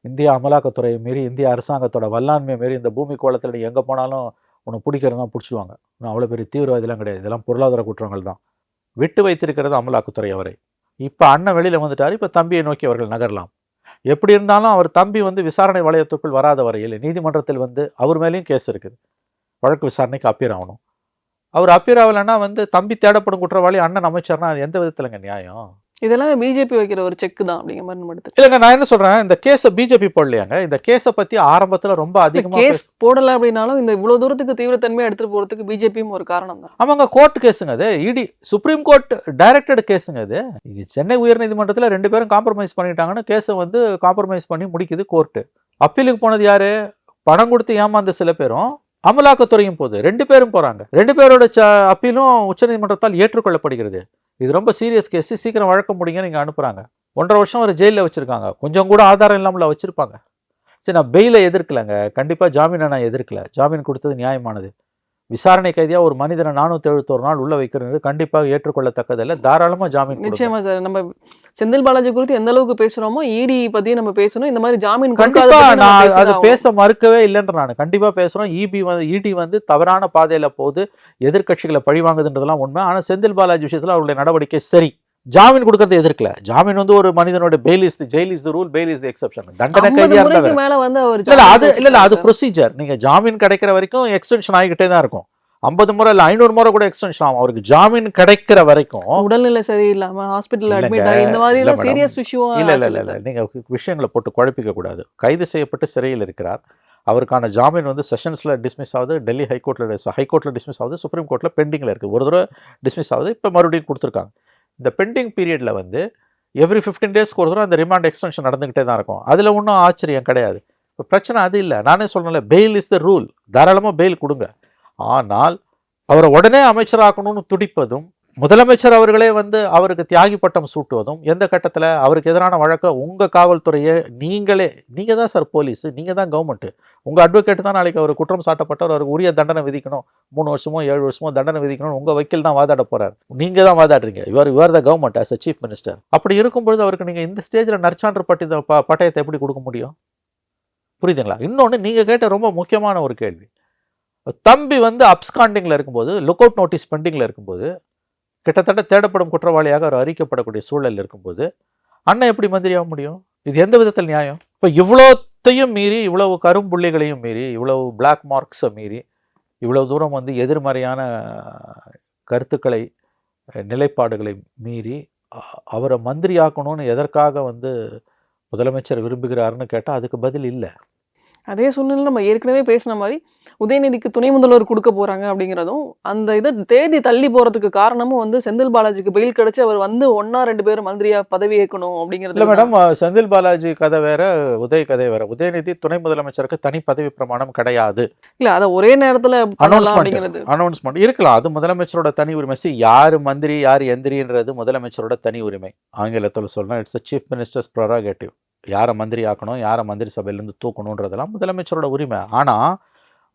இந்தியா அமலாக்கத்துறையை மீறி, இந்திய அரசாங்கத்தோட வல்லாண்மையை மீறி இந்த பூமி கோலத்தில் நீ எங்கே போனாலும் உனக்கு பிடிக்கிறதா பிடிச்சிடுவாங்க. அவ்வளோ பெரிய தீவிரவாதிலாம் கிடையாது. இதெல்லாம் பொருளாதார குற்றங்கள் தான். விட்டு வைத்திருக்கிறது அமலாக்கத்துறை அவரை. இப்போ அண்ணன் வெளியில் வந்துட்டார். இப்போ தம்பியை நோக்கி அவர்கள் நகரலாம். எப்படி இருந்தாலும் அவர் தம்பி வந்து விசாரணை வளையத்துக்குள் வராத வரையில் நீதிமன்றத்தில் வந்து அவர் மேலேயும் கேஸ் இருக்குது. வழக்கு விசாரணைக்கு அப்பீர் ஆகணும். அவர் அப்பீர் ஆகலைன்னா வந்து தம்பி தேடப்படும் குற்றவாளி அண்ணன் அமைச்சர்னா அது எந்த விதத்துலங்க நியாயம்? இதெல்லாம் பிஜேபி வைக்கிற ஒரு செக் தான் அப்படிங்கிற மாதிரி நம்ம எடுத்து இல்லைங்க. நான் என்ன சொல்றேன், இந்த கேஸை பிஜேபி போடலையாங்க. இந்த கேஸை பத்தி ஆரம்பத்தில் ரொம்ப அதிகமாக கேஸ் போடல அப்படின்னாலும் இந்த இவ்வளவு தூரத்துக்கு தீவிரத்தன்மையை எடுத்துட்டு போறதுக்கு பிஜேபியும் ஒரு காரணம் தான். ஆமாங்க, கோர்ட் கேஸுங்க அது. இடி சுப்ரீம் கோர்ட் டைரக்டட் கேஸுங்க அது. சென்னை உயர்நீதிமன்றத்தில் 2 பேரும் காம்ப்ரமைஸ் பண்ணிட்டாங்கன்னு கேஸை வந்து காம்ப்ரமைஸ் பண்ணி முடிக்குது கோர்ட்டு. அப்பீலுக்கு போனது யாரு? பணம் கொடுத்து ஏமாந்த சில பேரும் அமலாக்கத்துறையும் போகுது. 2 பேரும் போறாங்க. 2 பேரோட அப்பீலும் உச்சநீதிமன்றத்தால் ஏற்றுக்கொள்ளப்படுகிறது. இது ரொம்ப சீரியஸ் கேஸ், சீக்கிரம் வழக்க முடியுங்க நீங்கள் அனுப்புகிறாங்க. 1.5 வருஷம் ஒரு ஜெயிலில் வச்சுருக்காங்க. கொஞ்சம் கூட ஆதாரம் இல்லாமல் வச்சுருப்பாங்க. சரி, நான் பெயிலை எதிர்க்கலைங்க, கண்டிப்பாக ஜாமீனை நான் எதிர்க்கலை. ஜாமீன் கொடுத்தது நியாயமானது. விசாரணை கைதியாக ஒரு மனிதனை 471 நாள் உள்ள வைக்கிறது கண்டிப்பாக ஏற்றுக்கொள்ளத்தக்கதில்லை. தாராளமாக ஜாமீன். நிச்சயமா சார். நம்ம செந்தில் பாலாஜி குறித்து எந்த அளவுக்கு பேசுறோமோ இடி பத்தியும் நம்ம பேசணும். இந்த மாதிரி ஜாமீன் கண்டிப்பா நான் அது பேச மறுக்கவே இல்லைன்ற. நான் கண்டிப்பா பேசுறோம். இடி வந்து தவறான பாதையில போகுது, எதிர்கட்சிகளை பழிவாங்குதுன்றதெல்லாம் உண்மை. ஆனா செந்தில் பாலாஜி விஷயத்துல அவருடைய நடவடிக்கை சரி. ஜாமீன் கொடுக்கறதை எதிர்க்கல. ஜாமீன் வந்து ஒரு மனிதனோட jail is the rule, fail is the exception. தண்டனை கைதியா இருந்தா அது ப்ரொசீஜர். நீங்க ஜாமீன் கிடைக்கிற வரைக்கும் எக்ஸ்டென்ஷன் ஆகிக்கிட்டே தான் இருக்கும். 50 முறை இல்லை 500 முறை கூட எக்ஸ்டென்ஷன் ஆகும். அவருக்கு ஜாமீன் கிடைக்கிற வரைக்கும். உடல்நிலை சரியில்லாம ஹாஸ்பிட்டல் அட்மிட் ஆகி இந்த மாதிரி சீரியஸ் இஷ்யூ. இல்ல நீங்க விஷயங்களை போட்டு குழப்பிக்க கூடாது. கைது செய்யப்பட்டு சிறையில் இருக்கிறார். அவருக்கான ஜாமீன் வந்து செஷன்ஸில் டிஸ்மிஸ் ஆகுது, டெல்லி ஹைகோர்ட்டில் டிஸ்மிஸ் ஆகுது, சுப்ரீம் கோர்ட்டில் பெண்டிங்கில் இருக்குது. ஒரு தடவை டிஸ்மிஸ் ஆகுது, இப்போ மறுபடியும் கொடுத்துருக்காங்க. இந்த பெண்டிங் பீரியடில் வந்து எவ்ரி 15 டேஸ்க்கு ஒரு தடவை அந்த ரிமாண்ட் எக்ஸ்டென்ஷன் நடந்துக்கிட்டே தான் இருக்கும். அதில் ஒன்றும் ஆச்சரியம் கிடையாது. இப்போ பிரச்சனை அது இல்லை. நானே சொல்லணும்ல, பெயில் இஸ் த ரூல். தாராளமாக பெயில் கொடுங்க. ஆனால் அவரை உடனே அமைச்சராக்கணும்னு துடிப்பதும், முதலமைச்சர் அவர்களே வந்து அவருக்கு தியாகி பட்டம் சூட்டுவதும், எந்த கட்டத்தில் அவருக்கு எதிரான வழக்கை உங்கள் காவல்துறையை நீங்கள் தான் சார் போலீஸு, நீங்கள் தான் கவர்மெண்ட்டு, உங்கள் அட்வொகேட் தான் நாளைக்கு அவர் குற்றம் சாட்டப்பட்டவர் அவருக்கு உரிய தண்டனை விதிக்கணும், 3 வருஷமோ 7 வருஷமோ தண்டனை விதிக்கணும், உங்கள் வக்கீல் தான் வாதாட போகிறார். நீங்கள் தான் வாதாடுறீங்க. இவர் the government as a chief minister. அப்படி இருக்கும்பொழுது அவருக்கு நீங்கள் இந்த ஸ்டேஜில் நற்சான்று பட்டயத்தை எப்படி கொடுக்க முடியும்? புரியுதுங்களா? இன்னொன்று நீங்கள் கேட்ட ரொம்ப முக்கியமான ஒரு கேள்வி. தம்பி வந்து அப்ஸ்காண்டிங்கில் இருக்கும்போது, லுக் அவுட் நோட்டீஸ் பெண்டிங்கில் இருக்கும்போது, கிட்டத்தட்ட தேடப்படும் குற்றவாளியாக அவர் அறிக்கப்படக்கூடிய சூழல் இருக்கும்போது அண்ணன் எப்படி மந்திரியாக முடியும்? இது எந்த விதத்தில் நியாயம்? இப்போ இவ்வளோத்தையும் மீறி, இவ்வளவு கரும்புள்ளிகளையும் மீறி, இவ்வளவு பிளாக் மார்க்ஸை மீறி, இவ்வளவு தூரம் வந்து எதிர்மறையான கருத்துக்களை, நிலைப்பாடுகளை மீறி அவரை மந்திரி ஆக்கணும்னு எதற்காக வந்து முதலமைச்சர் விரும்புகிறாருன்னு கேட்டால் அதுக்கு பதில் இல்லை. அதே சூழ்நிலை நம்ம ஏற்கனவே பேசின மாதிரி உதயநிதிக்கு துணை முதல்வர் கொடுக்க போறாங்க அப்படிங்கிறதும், அந்த இதை தேதி தள்ளி போறதுக்கு காரணமும் வந்து செந்தில் பாலாஜிக்கு பெயில் கிடைச்சு அவர் வந்து 1-2 பேர் மந்திரியா பதவி ஏற்கணும் அப்படிங்கிறது. இல்லை மேடம், செந்தில் பாலாஜி கதை வேற, கதை வேற. உதயநிதி துணை முதலமைச்சருக்கு தனி பதவி பிரமாணம் கிடையாது. இல்ல, அதை ஒரே நேரத்துல அனௌன்ஸ்மெண்ட் இருக்கலாம். அது முதலமைச்சரோட தனி உரிமை. யாரு மந்திரி யார் எந்திரின்றது முதலமைச்சரோட தனி உரிமை. ஆங்கிலத்தில் சொன்னா இட்ஸ் அ சீஃப் மினிஸ்டர்ஸ் ப்ரெரோகேட்டிவ். யாரை மந்திரி ஆக்கணும், யாரை மந்திரி சபையிலேருந்து தூக்கணுன்றதெல்லாம் முதலமைச்சரோட உரிமை. ஆனால்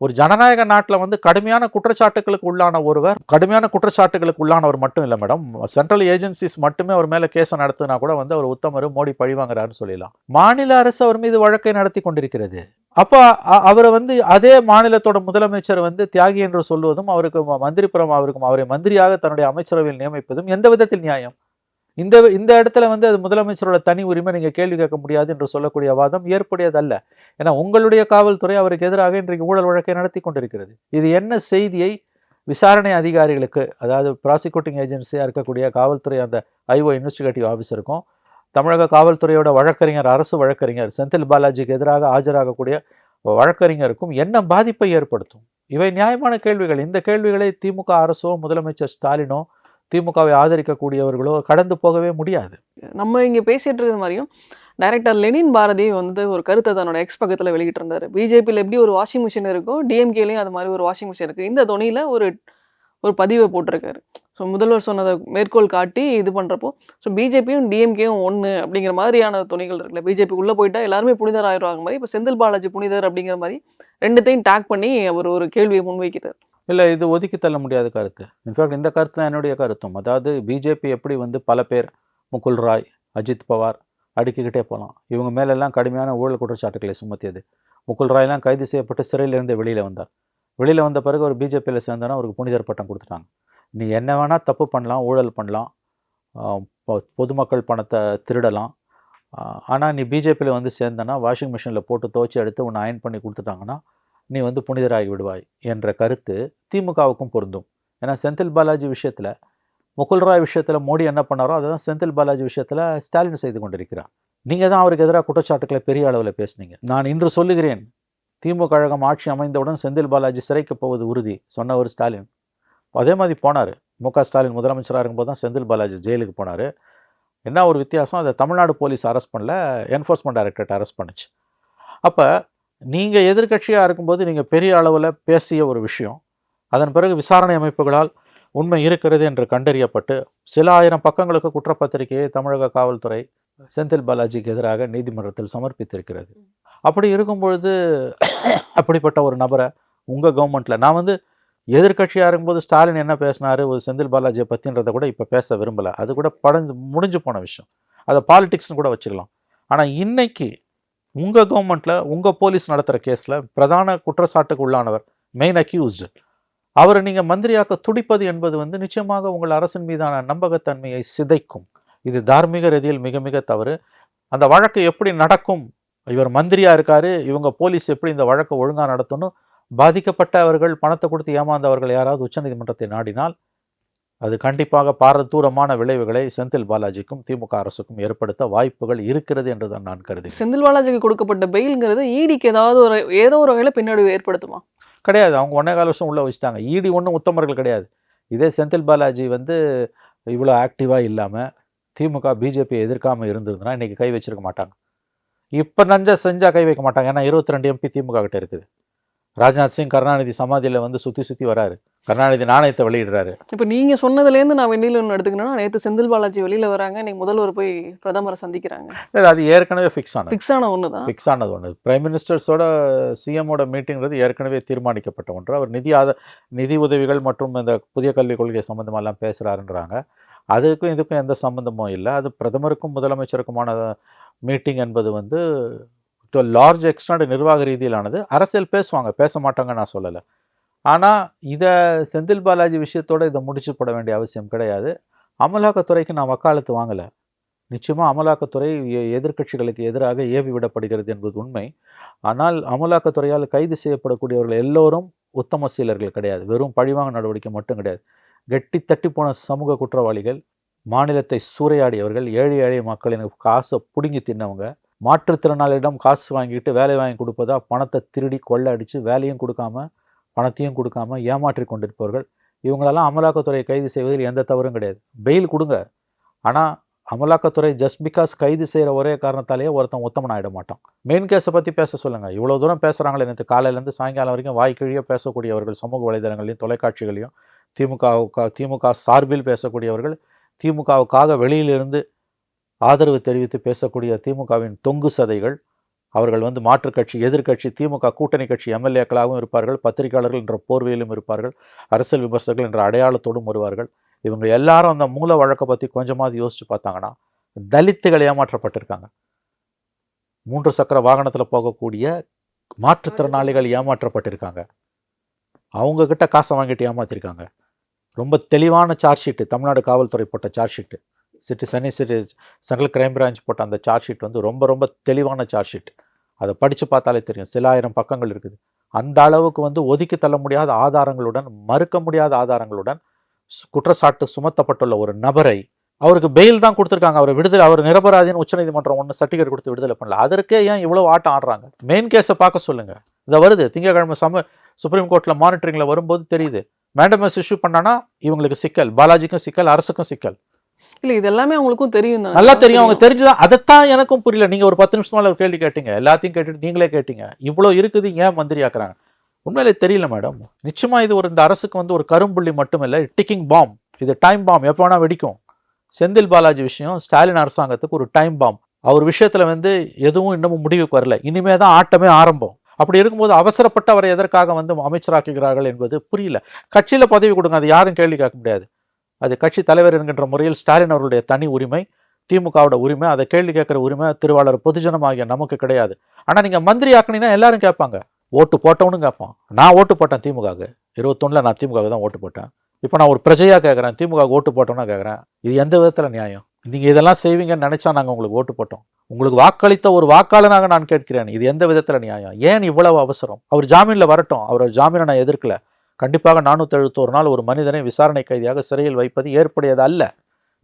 ஒரு ஜனநாயக நாட்டில் வந்து கடுமையான குற்றச்சாட்டுகளுக்கு உள்ளானவர் மட்டும் இல்லை மேடம், சென்ட்ரல் ஏஜென்சிஸ் மட்டுமே அவர் மேலே கேஸை நடத்துனா கூட வந்து அவர் உத்தமர், மோடி பழிவாங்கிறாருன்னு சொல்லலாம். மாநில அரசு அவர் மீது வழக்கை நடத்தி கொண்டிருக்கிறது. அப்போ அவரை வந்து அதே மாநிலத்தோட முதலமைச்சர் வந்து தியாகி என்று சொல்வதும், அவரை மந்திரியாக தன்னுடைய அமைச்சரவையில் நியமிப்பதும் எந்த விதத்தில் நியாயம்? இந்த இடத்துல வந்து அது முதலமைச்சரோட தனி உரிமை, நீங்க கேள்வி கேட்க முடியாது என்று சொல்லக்கூடிய வாதம் ஏற்புடையதல்ல. ஏன்னா உங்களுடைய காவல்துறை அவருக்கு எதிராக இன்றைக்கு ஊழல் வழக்கை நடத்தி கொண்டிருக்கிறது. இது என்ன செய்தியை விசாரணை அதிகாரிகளுக்கு, அதாவது ப்ராசிக்யூட்டிங் ஏஜென்சியாக இருக்கக்கூடிய காவல்துறை அந்த ஐஓ இன்வெஸ்டிகேட்டிவ் ஆஃபீஸருக்கும், தமிழக காவல்துறையோட வழக்கறிஞர், அரசு வழக்கறிஞர் செந்தில் பாலாஜிக்கு எதிராக ஆஜராகக்கூடிய வழக்கறிஞருக்கும் என்ன பாதிப்பை ஏற்படுத்தும்? இவை நியாயமான கேள்விகள். இந்த கேள்விகளை திமுக அரசோ முதலமைச்சர் ஸ்டாலினோ திமுகவை ஆதரிக்கக்கூடியவர்களோ கடந்து போகவே முடியாது. நம்ம இங்கே பேசிட்டு இருக்கிற மாதிரியும் டைரக்டர் லெனின் பாரதி வந்து ஒரு கருத்தை தன்னோட எக்ஸ் பக்கத்தில் வெளியிட்டு இருந்தார். பிஜேபியில் எப்படி ஒரு வாஷிங் மிஷின் இருக்கோ, டிஎம்கேலையும் அது மாதிரி ஒரு வாஷிங் மிஷின் இருக்குது. இந்த தொனியில் ஒரு பதிவை போட்டிருக்காரு. ஸோ முதல்வர் சொன்னதை மேற்கோள் காட்டி இது பண்ணுறப்போ, ஸோ பிஜேபியும் டிஎம்கேயும் ஒன்று அப்படிங்கிற மாதிரியான துணிகள் இருக்குல்ல. பிஜேபி உள்ளே போயிட்டா எல்லாருமே புனிதர் ஆயிடுவாங்க மாதிரி, இப்போ செந்தில் பாலாஜி புனிதர் அப்படிங்கிற மாதிரி ரெண்டுத்தையும் டேக் பண்ணி அவர் ஒரு கேள்வியை முன்வைக்கிறார். இல்லை, இது ஒதுக்கி தள்ள முடியாத கருத்து. இன்ஃபேக்ட் இந்த கருத்து தான் என்னுடைய கருத்தும். அதாவது பிஜேபி எப்படி வந்து பல பேர், முகுல் ராய், அஜித் பவார், அடுக்கிக்கிட்டே போகலாம். இவங்க மேலெல்லாம் கடுமையான ஊழல் குற்றச்சாட்டுகளை சுமத்தியது. முகுல் ராய்லாம் கைது செய்யப்பட்டு சிறையிலிருந்து வெளியில் வந்தார். வெளியில் வந்த பிறகு ஒரு பிஜேபியில் சேர்ந்தோன்னா அவருக்கு புனிதர் பட்டம் கொடுத்துட்டாங்க. நீ என்ன வேணால் தப்பு பண்ணலாம், ஊழல் பண்ணலாம், பொதுமக்கள் பணத்தை திருடலாம், ஆனால் நீ பிஜேபியில் வந்து சேர்ந்தனா வாஷிங் மிஷினில் போட்டு துவைச்சி எடுத்து உன்னை அயன் பண்ணி கொடுத்துட்டாங்கன்னா நீ வந்து புனிதராகி விடுவாய் என்ற கருத்து திமுகவுக்கும் பொருந்தும். ஏன்னா செந்தில் பாலாஜி விஷயத்தில், முகுல் ராய் விஷயத்தில் மோடி என்ன பண்ணாரோ அதை தான் செந்தில் பாலாஜி விஷயத்தில் ஸ்டாலின் செய்து கொண்டிருக்கிறார். நீங்கள் தான் அவருக்கு எதிராக குற்றச்சாட்டுக்களை பெரிய அளவில் பேசுனீங்க. நான் இன்று சொல்லுகிறேன், திமுக கழகம் ஆட்சி அமைந்தவுடன் செந்தில் பாலாஜி சிறைக்கு போவது உறுதி சொன்னவர் ஸ்டாலின். அதே மாதிரி போனார். முக ஸ்டாலின் முதலமைச்சராக இருக்கும்போது தான் செந்தில் பாலாஜி ஜெயிலுக்கு போனார். என்ன ஒரு வித்தியாசம், அதை தமிழ்நாடு போலீஸ் அரெஸ்ட் பண்ணல, என்ஃபோர்ஸ்மெண்ட் டைரக்டரேட் அரெஸ்ட் பண்ணுச்சு. அப்போ நீங்கள் எதிர்கட்சியாக இருக்கும்போது நீங்கள் பெரிய அளவில் பேசிய ஒரு விஷயம், அதன் பிறகு விசாரணை அமைப்புகளால் உண்மை இருக்கிறது என்று கண்டறியப்பட்டு சில ஆயிரம் பக்கங்களுக்கு குற்றப்பத்திரிகையை தமிழக காவல்துறை செந்தில் பாலாஜிக்கு எதிராக நீதிமன்றத்தில் சமர்ப்பித்திருக்கிறது. அப்படி இருக்கும் பொழுது அப்படிப்பட்ட ஒரு நபரை உங்கள் கவர்மெண்ட்டில், நான் வந்து எதிர்கட்சியாக இருக்கும்போது ஸ்டாலின் என்ன பேசினார் ஒரு செந்தில் பாலாஜியை பற்றின்றதை கூட இப்போ பேச விரும்பலை. அது கூட முடிஞ்சு போன விஷயம். அதை பாலிடிக்ஸ்னு கூட வச்சுக்கலாம். ஆனால் இன்னைக்கு உங்கள் கவர்மெண்ட்டில் உங்கள் போலீஸ் நடத்துகிற கேஸில் பிரதான குற்றச்சாட்டுக்கு உள்ளானவர், மெயின் அக்யூஸ்டு, அவரை நீங்கள் மந்திரியாக்க துடிப்பது என்பது வந்து நிச்சயமாக உங்கள் அரசின் மீதான நம்பகத்தன்மையை சிதைக்கும். இது தார்மீக ரீதியில் மிக மிக தவறு. அந்த வழக்கு எப்படி நடக்கும், இவர் மந்திரியாக இருக்கார், இவங்க போலீஸ் எப்படி இந்த வழக்கை ஒழுங்காக நடத்தணும், பாதிக்கப்பட்டவர்கள் பணத்தை கொடுத்து ஏமாந்தவர்கள் யாராவது உச்சநீதிமன்றத்தை நாடினால் அது கண்டிப்பாக பாரதூரமான விளைவுகளை செந்தில் பாலாஜிக்கும் திமுக அரசுக்கும் ஏற்படுத்த வாய்ப்புகள் இருக்கிறது என்றுதான் நான் கருதி. செந்தில் பாலாஜிக்கு கொடுக்கப்பட்ட பெயில்ங்கிறது ஈடிக்கு ஏதோ ஒரு வகையில் பின்னடைவு ஏற்படுத்துமா? கிடையாது. அவங்க 1.25 வருஷம் உள்ளே வச்சுட்டாங்க. ஈடி ஒன்றும் உத்தமர்கள் கிடையாது. இதே செந்தில் பாலாஜி வந்து இவ்வளோ ஆக்டிவாக இல்லாமல் திமுக பிஜேபியை எதிர்க்காமல் இருந்திருந்தனா இன்றைக்கி கை வச்சிருக்க மாட்டாங்க. இப்போ செஞ்சால் கை வைக்க மாட்டாங்க. ஏன்னா 22 எம்பி திமுக கிட்ட இருக்குது. ராஜ்நாத் சிங் கருணாநிதி சமாதியில் வந்து சுற்றி வராரு. கருணாநிதி நாணயத்தை வெளியிடுறாரு. இப்போ நீங்கள் சொன்னதுலேருந்து நான் வெளியில் ஒன்று எடுத்துக்கணும்னா, நேற்று செந்தில் பாலாஜி வெளியில் வராங்க, இன்னைக்கு முதல்வர் போய் பிரதமரை சந்திக்கிறாங்க. அது ஏற்கனவே ஃபிக்ஸ் ஆன ஒன்று தான். ஃபிக்ஸ் ஆனது ஒன்று. பிரைம் மினிஸ்டர்ஸோட சிஎம்மோட மீட்டிங்கிறது ஏற்கனவே தீர்மானிக்கப்பட்ட ஒன்று. அவர் நிதி உதவிகள் மற்றும் இந்த புதிய கல்விக் கொள்கை சம்மந்தமெல்லாம் பேசுகிறாருன்றாங்க. அதுக்கும் இதுக்கும் எந்த சம்மந்தமும் இல்லை. அது பிரதமருக்கும் முதலமைச்சருக்குமான மீட்டிங் என்பது வந்து டு லார்ஜ் எக்ஸ்டெண்ட் நிர்வாக ரீதியிலானது. அரசியல் பேசுவாங்க, பேச மாட்டாங்க நான் சொல்லலை. ஆனால் இதை செந்தில் பாலாஜி விஷயத்தோடு இதை முடிச்சு போட வேண்டிய அவசியம் கிடையாது. அமலாக்கத்துறைக்கு நான் வக்காலத்து வாங்கலை. நிச்சயமாக அமலாக்கத்துறை எதிர்க்கட்சிகளுக்கு எதிராக ஏவி விடப்படுகிறது என்பது உண்மை. ஆனால் அமலாக்கத்துறையால் கைது செய்யப்படக்கூடியவர்கள் எல்லோரும் உத்தம சீலர்கள் கிடையாது. வெறும் பழிவாங்க நடவடிக்கை மட்டும் கிடையாது. கெட்டி தட்டி போன சமூக குற்றவாளிகள், மாநிலத்தை சூறையாடியவர்கள், ஏழை மக்களின் காசை பிடுங்கி தின்னவங்க, மாற்றுத்திறனாளியிடம் காசு வாங்கிட்டு வேலை வாங்கி கொடுப்பதா பணத்தை திருடி கொள்ளை அடித்து வேலையும் கொடுக்காம பணத்தையும் கொடுக்காம ஏமாற்றி கொண்டிருப்பவர்கள், இவங்களெல்லாம் அமலாக்கத்துறை கைது செய்வதில் எந்த தவறும் கிடையாது. பெயில் கொடுங்க. ஆனால் அமலாக்கத்துறை ஜஸ்ட் பிகாஸ் கைது செய்கிற ஒரே காரணத்தாலேயே ஒருத்தன் உத்தமன் ஆகிட மாட்டான். மெயின் கேஸை பற்றி பேச சொல்லுங்கள். இவ்வளோ தூரம் பேசுகிறாங்களே, நேற்று காலையிலேருந்து சாயங்காலம் வரைக்கும் வாய்க்கிழியாக பேசக்கூடியவர்கள், சமூக வலைதளங்களையும் தொலைக்காட்சிகளையும் திமுக சார்பில் பேசக்கூடியவர்கள், திமுகவுக்காக வெளியிலிருந்து ஆதரவு தெரிவித்து பேசக்கூடிய திமுகவின் தொங்கு சதைகள், அவர்கள் வந்து மாற்றுக் கட்சி, எதிர்க்கட்சி, திமுக கூட்டணி கட்சி எம்எல்ஏக்களாகவும் இருப்பார்கள், பத்திரிகையாளர்கள் என்ற போர்வையிலும் இருப்பார்கள், அரசியல் விமர்சகர்கள் என்ற அடையாளத்தோடும் வருவார்கள். இவங்க எல்லாரும் அந்த மூல வழக்கை பற்றி கொஞ்சமாவது யோசிச்சு பார்த்தாங்கன்னா, தலித்துகள் ஏமாற்றப்பட்டிருக்காங்க. 3 சக்கர வாகனத்தில் போகக்கூடிய மாற்றுத்திறனாளிகள் ஏமாற்றப்பட்டிருக்காங்க. அவங்க கிட்ட காசை வாங்கிட்டு ஏமாத்திருக்காங்க. ரொம்ப தெளிவான சார்ஜ் ஷீட்டு தமிழ்நாடு காவல்துறை போட்ட charge sheet, central crime branch போட்ட அந்த சார்ஜ் ஷீட் வந்து ரொம்ப ரொம்ப தெளிவான சார்ஜ் ஷீட். அதை படித்து பார்த்தாலே தெரியும். சில ஆயிரம் பக்கங்கள் இருக்குது. அந்த அளவுக்கு வந்து ஒதுக்கி தள்ள முடியாத ஆதாரங்களுடன், மறுக்க முடியாத ஆதாரங்களுடன் குற்றச்சாட்டு சுமத்தப்பட்டுள்ள ஒரு நபரை அவருக்கு பெயில் தான் கொடுத்துருக்காங்க. அவர் விடுதலை, அவர் நிரபராதின்னு உச்சநீதிமன்றம் ஒன்று சர்டிஃபிகேட் கொடுத்து விடுதலை பண்ணல. அதற்கே ஏன் இவ்வளோ ஆட்டம் ஆடுறாங்க? மெயின் கேஸை பார்க்க சொல்லுங்க. இதை வருது திங்கக்கிழமை சுப்ரீம் கோர்ட்டில் மானிட்டரிங்கில் வரும்போது தெரியுது. மேண்டமஸ் இஷ்யூ பண்ணானா இவங்களுக்கு சிக்கல், பாலாஜிக்கும் சிக்கல், அரசுக்கும் சிக்கல். இல்ல இது எல்லாமே அவங்களுக்கும் தெரியும் தான். நல்லா தெரியும், அவங்க தெரிஞ்சுதான். அதைத்தான் எனக்கும் புரியல. நீங்க ஒரு 10 நிமிஷம் மேல ஒரு கேள்வி கேட்டீங்க, எல்லாத்தையும் கேட்டுட்டு நீங்களே கேட்டீங்க, இவ்வளோ இருக்குது ஏன் மந்திரி ஆக்குறாங்க? உண்மையிலே தெரியல மேடம். நிச்சயமா இது இந்த அரசுக்கு வந்து ஒரு கரும்புள்ளி மட்டும் இல்லை, டிக்கிங் பாம். இது டைம் பாம், எப்போ வேணா வெடிக்கும். செந்தில் பாலாஜி விஷயம் ஸ்டாலின் அரசாங்கத்துக்கு ஒரு டைம் பாம். அவர் விஷயத்துல வந்து எதுவும் இன்னமும் முடிவுக்கு வரல. இனிமே தான் ஆட்டமே ஆரம்பம். அப்படி இருக்கும்போது அவசரப்பட்டு அவரை எதற்காக வந்து அமைச்சராக்குகிறார்கள் என்பது புரியல. கட்சியில பதவி கொடுங்க, அது யாரும் கேள்வி கேட்க முடியாது. அது கட்சி தலைவர் என்கின்ற முறையில் ஸ்டாலின் அவர்களுடைய தனி உரிமை, திமுகவோட உரிமை. அதை கேள்வி கேட்கிற உரிமை திருவாளர் பொதுஜனம் ஆகிய நமக்கு கிடையாது. ஆனா நீங்க மந்திரி ஆக்கினீங்கன்னா எல்லாரும் கேட்பாங்க. ஓட்டு போட்டவனும் கேட்பான். நான் ஓட்டு போட்டேன் திமுகவுக்கு, 21 நான் திமுக தான் ஓட்டு போட்டேன். இப்போ நான் ஒரு பிரஜையா கேட்குறேன், திமுக ஓட்டு போட்டோம்னா கேட்குறேன். இது எந்த விதத்தில் நியாயம்? நீங்க இதெல்லாம் செய்வீங்கன்னு நினைச்சா நாங்கள் உங்களுக்கு ஓட்டு போட்டோம். உங்களுக்கு வாக்களித்த ஒரு வாக்காளனாக நான் கேட்கிறேன், இது எந்த விதத்தில் நியாயம்? ஏன் இவ்வளவு அவசரம்? அவர் ஜாமீன்ல வரட்டும். அவர் ஜாமீனை நான் எதிர்க்கல. கண்டிப்பாக 471 நாள் ஒரு மனிதனை விசாரணை கைதியாக சிறையில் வைப்பது ஏற்புடையது அல்ல.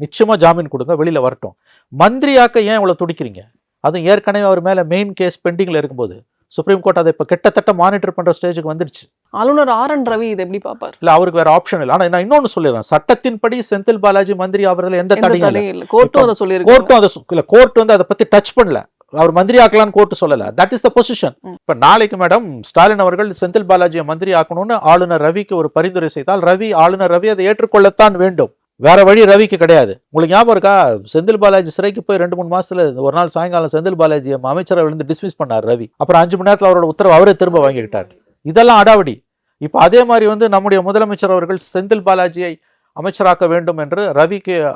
நிச்சயமா ஜாமீன் கொடுங்க, வெளியில வரட்டும். மந்திரியாக்க ஏன் இவ்வளவு துடிக்கிறீங்க? அதுவும் ஏற்கனவே அவர் மேல மெயின் கேஸ் பெண்டிங்ல இருக்கும்போது சுப்ரீம் கோர்ட் அதை இப்ப கிட்டத்தட்ட மானிட்டர் பண்ற ஸ்டேஜுக்கு வந்துருச்சு. ஆளுநர் RN ரவி இதை எப்படி பார்ப்பார்? இல்ல, அவருக்கு வேற ஆப்ஷன் இல்லை. ஆனா நான் இன்னொன்னு சொல்லிடுறேன், சட்டத்தின்படி செந்தில் பாலாஜி மந்திரி ஆவறதுல எந்த தடையும் இல்லை. கோர்ட்டும் அதை சொல்லியிருக்கு. கோர்ட் வந்து அதை பத்தி டச் பண்ணல. அவர் மந்திரி ஆக்கலான்னு கோர்ட் சொல்லல. That is the position. இப்ப நாளைக்கு மேடம் ஸ்டாலின் அவர்கள் செந்தில் பாலாஜியை மந்திரி ஆக்கணும்னு ஆளுநர் ரவிக்கு ஒரு பரிந்துரை செய்தால் ஆளுநர் ரவி அதை ஏற்றுக்கொள்ளத்தான் வேண்டும். வேற வழி ரவிக்கு கிடையாது. உங்களுக்கு ஞாபகம் இருக்கா, செந்தில் பாலாஜி சிறைக்கு போய் 2-3 மாசத்துல ஒரு நாள் சாயங்காலம் செந்தில் பாலாஜி அமைச்சரவை இருந்து டிஸ்மிஸ் பண்ணார் ரவி. அப்புறம் 5 மணி நேரத்தில் அவரோட உத்தரவு அவரே திரும்ப வாங்கிக்கிட்டார். இதெல்லாம் அடாவடி. இப்போ அதே மாதிரி வந்து நம்முடைய முதலமைச்சர் அவர்கள் செந்தில் பாலாஜியை அமைச்சராக்க வேண்டும் என்று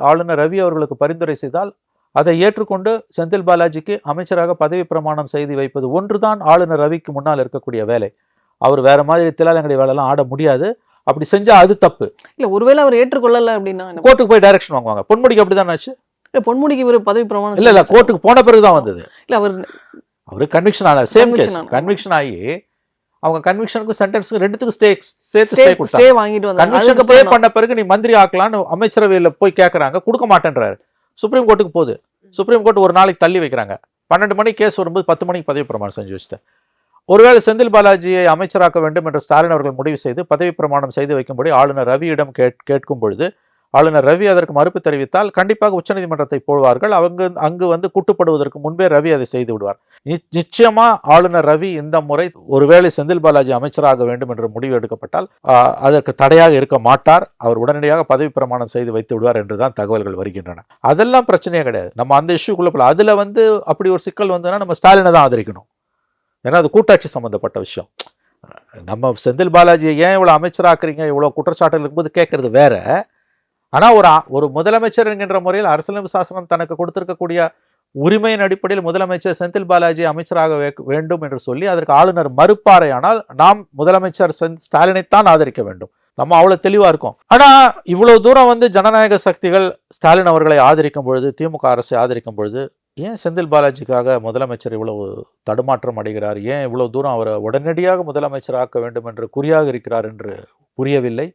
ஆளுநர் ரவி அவர்களுக்கு பரிந்துரை செய்தால் அதை ஏற்றுக்கொண்டு செந்தில் பாலாஜிக்கு அமைச்சராக பதவி பிரமாணம் செய்து வைப்பது ஒன்றுதான் ஆளுநர் ரவிக்கு முன்னால் இருக்கக்கூடிய வேலை. அவர் வேற மாதிரி தில்லாலங்கடி வேலைலாம் ஆட முடியாது. அப்படி செஞ்சா அது தப்பு. இல்ல, ஒருவேளை அவர் ஏற்றுக்கொள்ளல அப்படின்னா கோர்ட்டுக்கு போய் டைரக்ஷன் வாங்குவாங்க. பொன்முடிக்கு அப்படிதான் ஆச்சு. பொன்முடிக்கு இவர் பதவி பிரமாணம் இல்ல கோர்ட்டுக்கு போன பிறகுதான் வந்தது. இல்ல, அவரு கன்விக்ஷன் ஆன சேம் கேஸ் கன்விக்ஷன் ஆகி அவங்க கன்விக்ஷனுக்கு சென்டென்ஸ்க்கு ரெண்டுத்துக்கு சேர்த்து ஸ்டே கொடுத்தாங்க. ஸ்டே வாங்கிட்டு வந்தாங்க. கன்விக்ஷன் ஸ்டே பண்ண பிறகு நீ மந்திரி ஆக்கலாம்னு அமைச்சரவையில போய் கேட்கறாங்க, கொடுக்க மாட்டேன்றாரு. சுப்ரீம் கோர்ட்டுக்கு போகுது. சுப்ரீம் கோர்ட் ஒரு நாளைக்கு தள்ளி வைக்கிறாங்க. 12 மணிக்கு கேஸ் வரும்போது 10 மணிக்கு பதவி பிரமாணம் செஞ்சு வச்சுட்டேன். ஒருவேளை செந்தில் பாலாஜியை அமைச்சராக்க வேண்டும் என்று ஸ்டாலின் அவர்கள் முடிவு செய்து பதவி பிரமாணம் செய்து வைக்கும்படி ஆளுநர் ரவியிடம் கேட்கும் பொழுது ஆளுநர் ரவி அதற்கு மறுப்பு தெரிவித்தால் கண்டிப்பாக உச்சநீதிமன்றத்தை போடுவார்கள். அங்கு வந்து குட்டுப்படுவதற்கு முன்பே ரவி அதை செய்து விடுவார். நிச்சயமா ஆளுநர் ரவி இந்த முறை ஒருவேளை செந்தில் பாலாஜி அமைச்சராக வேண்டும் என்று முடிவு எடுக்கப்பட்டால் அதற்கு தடையாக இருக்க மாட்டார். அவர் உடனடியாக பதவி பிரமாணம் செய்து வைத்து விடுவார் என்றுதான் தகவல்கள் வருகின்றன. அதெல்லாம் பிரச்சனையே கிடையாது. நம்ம அந்த இஷ்யூக்குள்ள போல அதுல வந்து அப்படி ஒரு சிக்கல் வந்ததுன்னா நம்ம ஸ்டாலினை தான் ஆதரிக்கணும். ஏன்னா அது கூட்டாட்சி சம்பந்தப்பட்ட விஷயம். நம்ம செந்தில் பாலாஜியை ஏன் இவ்வளோ அமைச்சராக்குறீங்க, இவ்வளோ குற்றச்சாட்டுகள் இருக்கும்போது கேட்கறது வேற. ஆனால் ஒரு முதலமைச்சர் என்கின்ற முறையில் அரசியலமைப்பு சாசனம் தனக்கு கொடுத்திருக்கக்கூடிய உரிமையின் அடிப்படையில் முதலமைச்சர் செந்தில் பாலாஜி அமைச்சராக வேண்டும் என்று சொல்லி அதற்கு ஆளுநர் மறுப்பாரை, ஆனால் நாம் முதலமைச்சர் ஸ்டாலினைத்தான் ஆதரிக்க வேண்டும். நம்ம அவ்வளவு தெளிவா இருக்கோம். ஆனா இவ்வளவு தூரம் வந்து ஜனநாயக சக்திகள் ஸ்டாலின் அவர்களை ஆதரிக்கும் பொழுது, திமுக அரசை ஆதரிக்கும் பொழுது ஏன் செந்தில் பாலாஜிக்காக முதலமைச்சர் இவ்வளவு தடுமாற்றம் அடைகிறார்? ஏன் இவ்வளவு தூரம் அவரை உடனடியாக முதலமைச்சராக்க வேண்டும் என்று குறியாக இருக்கிறார் என்று புரியவில்லை.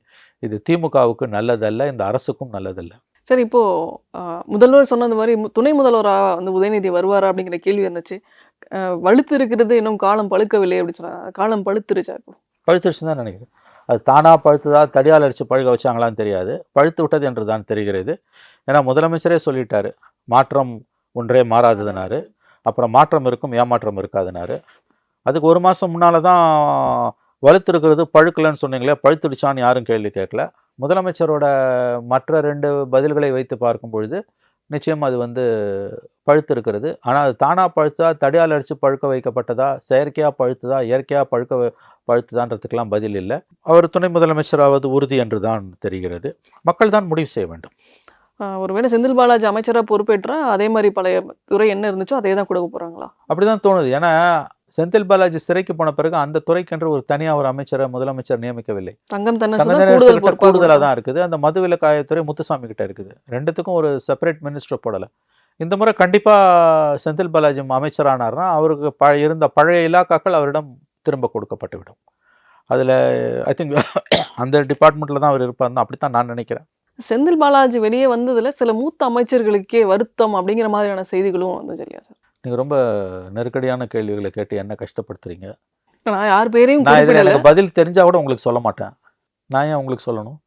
இது திமுகவுக்கு நல்லதல்ல, இந்த அரசுக்கும் நல்லதல்ல. சரி, இப்போ முதல்வர் சொன்னது மாதிரி துணை முதல்வராக வந்து உதயநிதி வருவாரா அப்படிங்கிற கேள்வி வந்துச்சு. வலுத்து இருக்கிறது இன்னும் காலம் பழுக்கவில்லை அப்படின்னு சொன்னாங்க. காலம் பழுத்துருச்சா? பழுத்துருச்சுன்னு தான் நினைக்கிறேன். அது தானாக பழுத்துதா தடியால் அடித்து பழுக வச்சாங்களான்னு தெரியாது. பழுத்து விட்டது என்று தான் தெரிகிறது. ஏன்னா முதலமைச்சரே சொல்லிட்டாரு, மாற்றம் ஒன்றே மாறாததுனாரு, அப்புறம் மாற்றம் இருக்கும் ஏமாற்றம் இருக்காதுனாரு. அதுக்கு 1 மாதம் முன்னால் தான் வலுத்திருக்கிறது பழுக்கலன்னு சொன்னீங்களே, பழுத்துடுச்சான்னு யாரும் கேள்வி கேட்கல. முதலமைச்சரோட மற்ற 2 பதில்களை வைத்து பார்க்கும் பொழுது நிச்சயம் அது வந்து பழுத்து இருக்கிறது. ஆனால் அது தானாக பழுத்தா, தடியால் அடித்து பழுக்க வைக்கப்பட்டதா, செயற்கையாக பழுத்ததா, இயற்கையாக பழுத்துதான்றதுக்கெல்லாம் பதில் இல்லை. அவர் துணை முதலமைச்சராவது உறுதி என்று தான் தெரிகிறது. மக்கள் தான் முடிவு செய்ய வேண்டும். ஒருவேளை செந்தில் பாலாஜி அமைச்சரா பொறுப்பேற்றா அதே மாதிரி பழைய துறை என்ன இருந்துச்சோ அதே தான் கொடுக்க போறாங்களா? அப்படிதான் தோணுது. ஏன்னா செந்தில் பாலாஜி சிறைக்கு போன பிறகு அந்த துறைக்கென்று ஒரு தனியாக ஒரு அமைச்சரை முதலமைச்சர் நியமிக்கவில்லை. தங்கம் கூடுதலாக தான் இருக்குது. அந்த மதுவிலக்காயத்துறை முத்துசாமி கிட்ட இருக்குது. ரெண்டுத்துக்கும் ஒரு செப்பரேட் மினிஸ்டர் போடலை. இந்த முறை கண்டிப்பாக செந்தில் பாலாஜி அமைச்சரானார்னா அவருக்கு இருந்த பழைய இலாக்காக்கள் அவரிடம் திரும்ப கொடுக்கப்பட்டுவிடும். அதில் ஐ திங்க் அந்த டிபார்ட்மெண்ட்டில் தான் அவர் இருப்பார், அப்படித்தான் நான் நினைக்கிறேன். செந்தில் பாலாஜி வெளியே வந்ததுல சில மூத்த அமைச்சர்களுக்கே வருத்தம் அப்படிங்கிற மாதிரியான செய்திகளும் வந்து இல்லையா சார்? நீங்கள் ரொம்ப நெருக்கடியான கேள்விகளை கேட்டு என்ன கஷ்டப்படுத்துறீங்க. நான் யார் பேரையும் நான் இதில் எனக்கு பதில் தெரிஞ்சா கூட உங்களுக்கு சொல்ல மாட்டேன். நான் ஏன் உங்களுக்கு சொல்லணும்?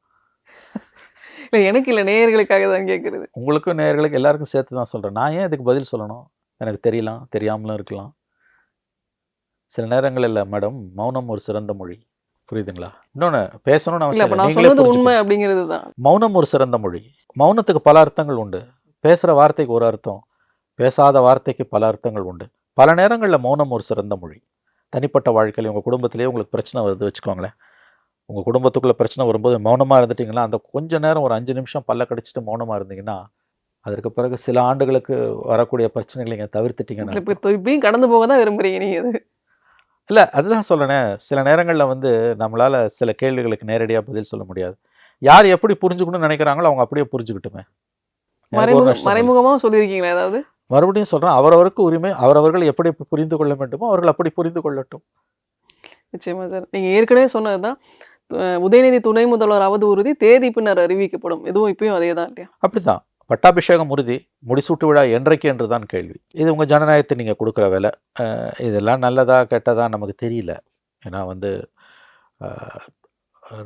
இல்லை, எனக்கு இல்லை, நேயர்களுக்காக தான் கேட்குறது. உங்களுக்கும் நேயர்களுக்கு எல்லாருக்கும் சேர்த்து தான் சொல்கிறேன். நான் ஏன் இதுக்கு பதில் சொல்லணும்? எனக்கு தெரியலாம், தெரியாமலும் இருக்கலாம். சில நேரங்களில் மேடம், மௌனம் ஒரு சிறந்த மொழி. புரியுதுங்களா? இன்னொன்று பேசணும்னு அவசியம் இல்லை, நீங்களே உண்மை அப்படிங்கிறது தான். மௌனம் ஒரு சிறந்த மொழி. மௌனத்துக்கு பல அர்த்தங்கள் உண்டு. பேசுகிற வார்த்தைக்கு ஒரு அர்த்தம், பேசாத வார்த்தைக்கு பல அர்த்தங்கள் உண்டு. பல நேரங்களில் மௌனம் ஒரு சிறந்த மொழி. தனிப்பட்ட வாழ்க்கையில் உங்கள் குடும்பத்திலேயே உங்களுக்கு பிரச்சனை வருது வச்சுக்கோங்களேன். உங்கள் குடும்பத்துக்குள்ளே பிரச்சனை வரும்போது மௌனமாக இருந்துட்டிங்கன்னா, அந்த கொஞ்ச நேரம் ஒரு 5 நிமிஷம் பல்ல கடிச்சிட்டு மௌனமாக இருந்தீங்கன்னா, அதற்கு பிறகு சில ஆண்டுகளுக்கு வரக்கூடிய பிரச்சனைகளை நீங்கள் தவிர்த்துட்டீங்கன்னா. இப்பயும் கடந்து போக தான் விரும்புகிறீங்க நீங்கள்? அது இல்லை, அதுதான் சொல்கிறேனே. சில நேரங்களில் வந்து நம்மளால் சில கேள்விகளுக்கு நேரடியாக பதில் சொல்ல முடியாது. யார் எப்படி புரிஞ்சுக்கணும்னு நினைக்கிறாங்களோ அவங்க அப்படியே புரிஞ்சுக்கிட்டுமே. மறைமுகமாக சொல்லியிருக்கீங்களா ஏதாவது? மறுபடியும் சொல்கிறேன், அவரவருக்கு உரிமை. அவரவர்கள் எப்படி புரிந்து கொள்ள வேண்டுமோ அவர்கள் அப்படி புரிந்து கொள்ளட்டும். நிச்சயமா சார். நீங்கள் ஏற்கனவே சொன்னது தான், உதயநிதி துணை முதல்வராவது உறுதி, தேதி பின்னர் அறிவிக்கப்படும். இதுவும் இப்பயும் அதே தான் இல்லையா? அப்படித்தான். பட்டாபிஷேகம் உறுதி, முடிசூட்டு விழா என்றைக்கு என்று தான் கேள்வி. இது உங்கள் ஜனநாயகத்தை நீங்கள் கொடுக்குற வேலை. இதெல்லாம் நல்லதா கெட்டதா நமக்கு தெரியல. ஏன்னா வந்து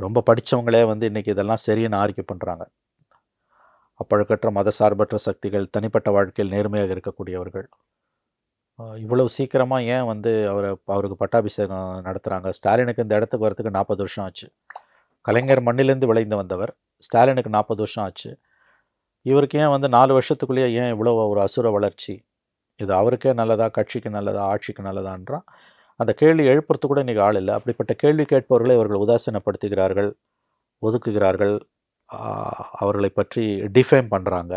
ரொம்ப படித்தவங்களே வந்து இன்றைக்கி இதெல்லாம் சரின்னு ஆர்கியூ பண்ணுறாங்க. அப்பழுக்கற்ற மத சார்பற்ற சக்திகள், தனிப்பட்ட வாழ்க்கையில் நேர்மையாக இருக்கக்கூடியவர்கள் இவ்வளவு சீக்கிரமாக ஏன் வந்து அவருக்கு பட்டாபிஷேகம் நடத்துகிறாங்க? ஸ்டாலினுக்கு இந்த இடத்துக்கு வரத்துக்கு 40 வருஷம் ஆச்சு. கலைஞர் மண்ணிலேருந்து விளைந்து வந்தவர். ஸ்டாலினுக்கு 40 வருஷம் ஆச்சு. இவருக்கு ஏன் வந்து 4 வருஷத்துக்குள்ளேயே ஏன் இவ்வளோ ஒரு அசுர வளர்ச்சி? இது அவருக்கே நல்லதா, கட்சிக்கு நல்லதா, ஆட்சிக்கு நல்லதான்றான். அந்த கேள்வி எழுப்புறது கூட இன்றைக்கி ஆள் இல்லை. அப்படிப்பட்ட கேள்வி கேட்பவர்களை இவர்கள் உதாசீனப்படுத்துகிறார்கள், ஒதுக்குகிறார்கள், அவர்களை பற்றி டிஃபேம் பண்ணுறாங்க.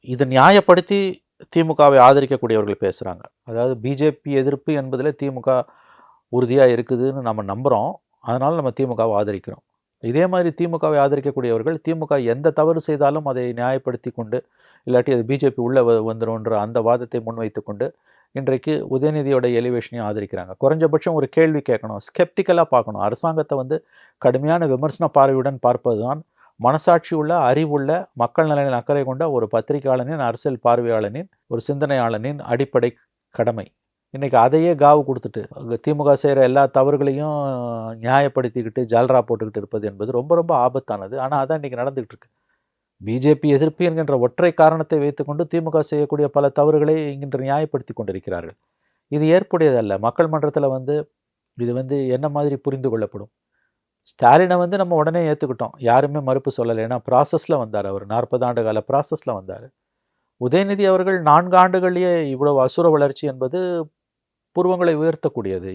இதை நியாயப்படுத்தி திமுகவை ஆதரிக்கக்கூடியவர்கள் பேசுகிறாங்க. அதாவது பிஜேபி எதிர்ப்பு என்பதில் திமுக உறுதியாக இருக்குதுன்னு நம்ம நம்புகிறோம். அதனால் நம்ம திமுகவை ஆதரிக்கிறோம். இதே மாதிரி திமுகவை ஆதரிக்கக்கூடியவர்கள் திமுக எந்த தவறு செய்தாலும் அதை நியாயப்படுத்தி கொண்டு, இல்லாட்டி அது பிஜேபி உள்ளே வந்துடும்ன்ற அந்த வாதத்தை முன்வைத்து கொண்டு இன்றைக்கு உதயநிதியோட எலிவேஷனையும் ஆதரிக்கிறாங்க. குறைஞ்சபட்சம் ஒரு கேள்வி கேட்கணும், ஸ்கெப்டிக்கலாக பார்க்கணும். அரசாங்கத்தை வந்து கடுமையான விமர்சன பார்வையுடன் பார்ப்பது தான் மனசாட்சி உள்ள, அறிவுள்ள, மக்கள் நலனில் அக்கறை கொண்ட ஒரு பத்திரிகையாளனின், அரசியல் பார்வையாளனின், ஒரு சிந்தனையாளனின் அடிப்படை கடமை. இன்றைக்கி அதையே காவு கொடுத்துட்டு திமுக செய்கிற எல்லா தவறுகளையும் நியாயப்படுத்திக்கிட்டு ஜால்ரா போட்டுக்கிட்டு இருப்பது என்பது ரொம்ப ரொம்ப ஆபத்தானது. ஆனால் அதான் இன்றைக்கி நடந்துகிட்டு இருக்கு. பிஜேபி எதிர்ப்பு என்கின்ற ஒற்றை காரணத்தை வைத்துக்கொண்டு திமுக செய்யக்கூடிய பல தவறுகளை இங்கின்று நியாயப்படுத்தி கொண்டிருக்கிறார்கள். இது ஏற்புடையதல்ல. மக்கள் மன்றத்தில் வந்து இது வந்து என்ன மாதிரி புரிந்து கொள்ளப்படும்? ஸ்டாலினை வந்து நம்ம உடனே ஏற்றுக்கிட்டோம், யாருமே மறுப்பு சொல்லலை. ஏன்னா ப்ராசஸில் வந்தார். அவர் 40 ஆண்டு கால ப்ராசஸில் வந்தார். உதயநிதி அவர்கள் 4 ஆண்டுகள்லேயே இவ்வளவு அசுர வளர்ச்சி என்பது பூர்வங்களை உயர்த்தக்கூடியது.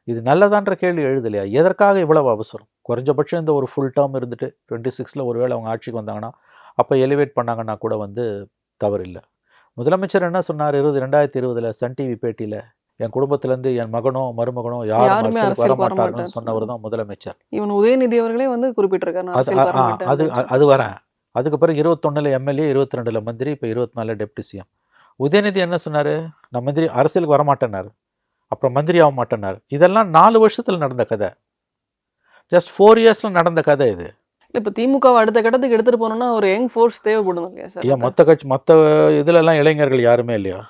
இது நல்லதான்ற கேள்வி எழுதலையா? எதற்காக இவ்வளவு அவசரம்? குறைஞ்சபட்சம் இந்த ஒரு ஃபுல் டேர்ம் இருந்துட்டு 26ல் ஒருவேளை அவங்க ஆட்சிக்கு வந்தாங்கன்னா அப்போ எலிவேட் பண்ணாங்கன்னா கூட வந்து தவறு இல்லை. முதலமைச்சர் என்ன சொன்னார் 2020 சன் டிவி பேட்டியில், என் குடும்பத்திலேருந்து என் மகனோ மருமகனோ யாரும் அரசியலுக்கு வரமாட்டாங்கன்னு சொன்னவர் தான் முதலமைச்சர். இவன் உதயநிதி அவர்களே வந்து குறிப்பிட்டிருக்காரு. அது வரேன். அதுக்கு பிறகு 21ல் எம்எல்ஏ, 22ல் மந்திரி, இப்போ 24 டெப்டி சிஎம். உதயநிதி என்ன சொன்னார்? நான் மந்திரி அரசியலுக்கு வரமாட்டேன்னாரு, அப்புறம் மந்திரி ஆக மாட்டேன்னாரு. இதெல்லாம் 4 வருஷத்தில் நடந்த கதை. ஜஸ்ட் 4 இயர்ஸில் நடந்த கதை இது. இப்போ திமுகவை அடுத்த கட்டத்துக்கு எடுத்துகிட்டு போனோம்னா ஒரு யங் ஃபோர்ஸ் தேவைப்படும் இல்லையா சார்? ஏன் மற்ற இதிலெல்லாம் இளைஞர்கள் யாருமே இல்லையா?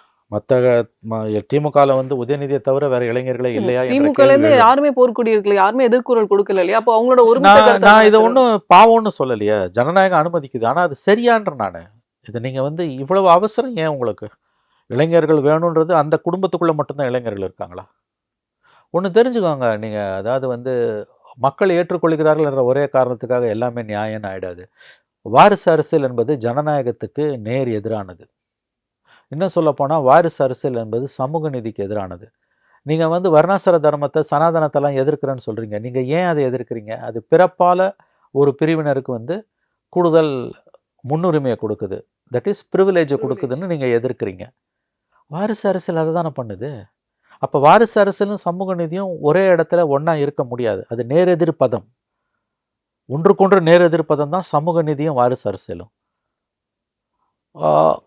திமுகவில் வந்து உதயநிதியை தவிர வேற இளைஞர்களே இல்லையா? திமுகலேருந்து யாருமே போர்க்குடி இருக்கல, யாருமே எதிர்குரல் கொடுக்கல இல்லையா? அப்போ அவங்களோட ஒரு நான் இதை ஒன்றும் பாவம்னு சொல்லலையா, ஜனநாயகம் அனுமதிக்குது. ஆனால் அது சரியான்ற நான் இதை நீங்கள் வந்து இவ்வளவு அவசரம் ஏன் உங்களுக்கு? இளைஞர்கள் வேணுன்றது அந்த குடும்பத்துக்குள்ளே மட்டும்தான் இளைஞர்கள் இருக்காங்களா? ஒன்று தெரிஞ்சுக்கோங்க நீங்கள். அதாவது வந்து மக்கள் ஏற்றுக்கொள்கிறார்கள் என்ற ஒரே காரணத்துக்காக எல்லாமே நியாயம்னு ஆகிடாது. வாரிசு அரசியல் என்பது ஜனநாயகத்துக்கு நேர் எதிரானது. இன்னும் சொல்லப்போனால் வாரிசு அரசியல் என்பது சமூக நீதிக்கு எதிரானது. நீங்கள் வந்து வர்ணாசிர தர்மத்தை சனாதனத்தெல்லாம் எதிர்க்கிறேன்னு சொல்கிறீங்க. நீங்கள் ஏன் அதை எதிர்க்கிறீங்க? அது பிறப்பால் ஒரு பிரிவினருக்கு வந்து கூடுதல் முன்னுரிமையை கொடுக்குது, தட் இஸ் ப்ரிவிலேஜை கொடுக்குதுன்னு நீங்கள் எதிர்க்கிறீங்க. வாரிசு அரசியல் அதை தானே பண்ணுது. அப்போ வாரிசு அரசியலும் சமூக நீதியும் ஒரே இடத்துல ஒன்றா இருக்க முடியாது. அது நேரெதிர் பதம், ஒன்றுக்கொன்று நேரெதிர் பதம் தான் சமூக நீதியும் வாரிசு அரசியலும்.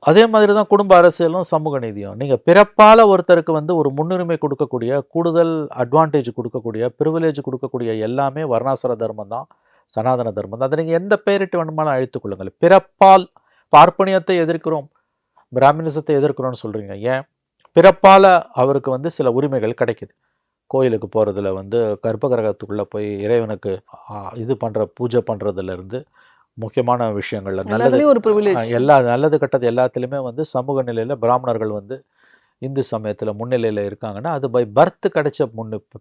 அதே மாதிரி தான் குடும்ப அரசியலும் சமூக நீதியும். நீங்கள் பிறப்பால் ஒருத்தருக்கு வந்து ஒரு முன்னுரிமை கொடுக்கக்கூடிய, கூடுதல் அட்வான்டேஜ் கொடுக்கக்கூடிய, ப்ரிவிலேஜ் கொடுக்கக்கூடிய எல்லாமே வர்ணாசிர தர்மம் தான், சனாதன தர்மம் தான். அதை நீங்கள் எந்த பெயரிட்டு வேணுமாலும் அழைத்துக்கொள்ளுங்கள். பிறப்பால் பார்ப்பனியத்தை எதிர்க்கிறோம், பிராமணிசத்தை எதிர்க்கிறோம்னு சொல்கிறீங்க. ஏன்? பிறப்பால் அவருக்கு வந்து சில உரிமைகள் கிடைக்குது. கோயிலுக்கு போகிறதுல வந்து கர்ப்பகிரகத்துக்குள்ளே போய் இறைவனுக்கு இது பண்ணுற பூஜை பண்ணுறதுலேருந்து முக்கியமான விஷயங்கள்ல நல்லது, ஒரு ப்ரிவிலேஜ், எல்லா நல்லது கெட்டது எல்லாத்துலேயுமே வந்து சமூக நிலையில் பிராமணர்கள் வந்து இந்து சமயத்தில் முன்னிலையில் இருக்காங்கன்னா அது பை பர்த் கிடைச்ச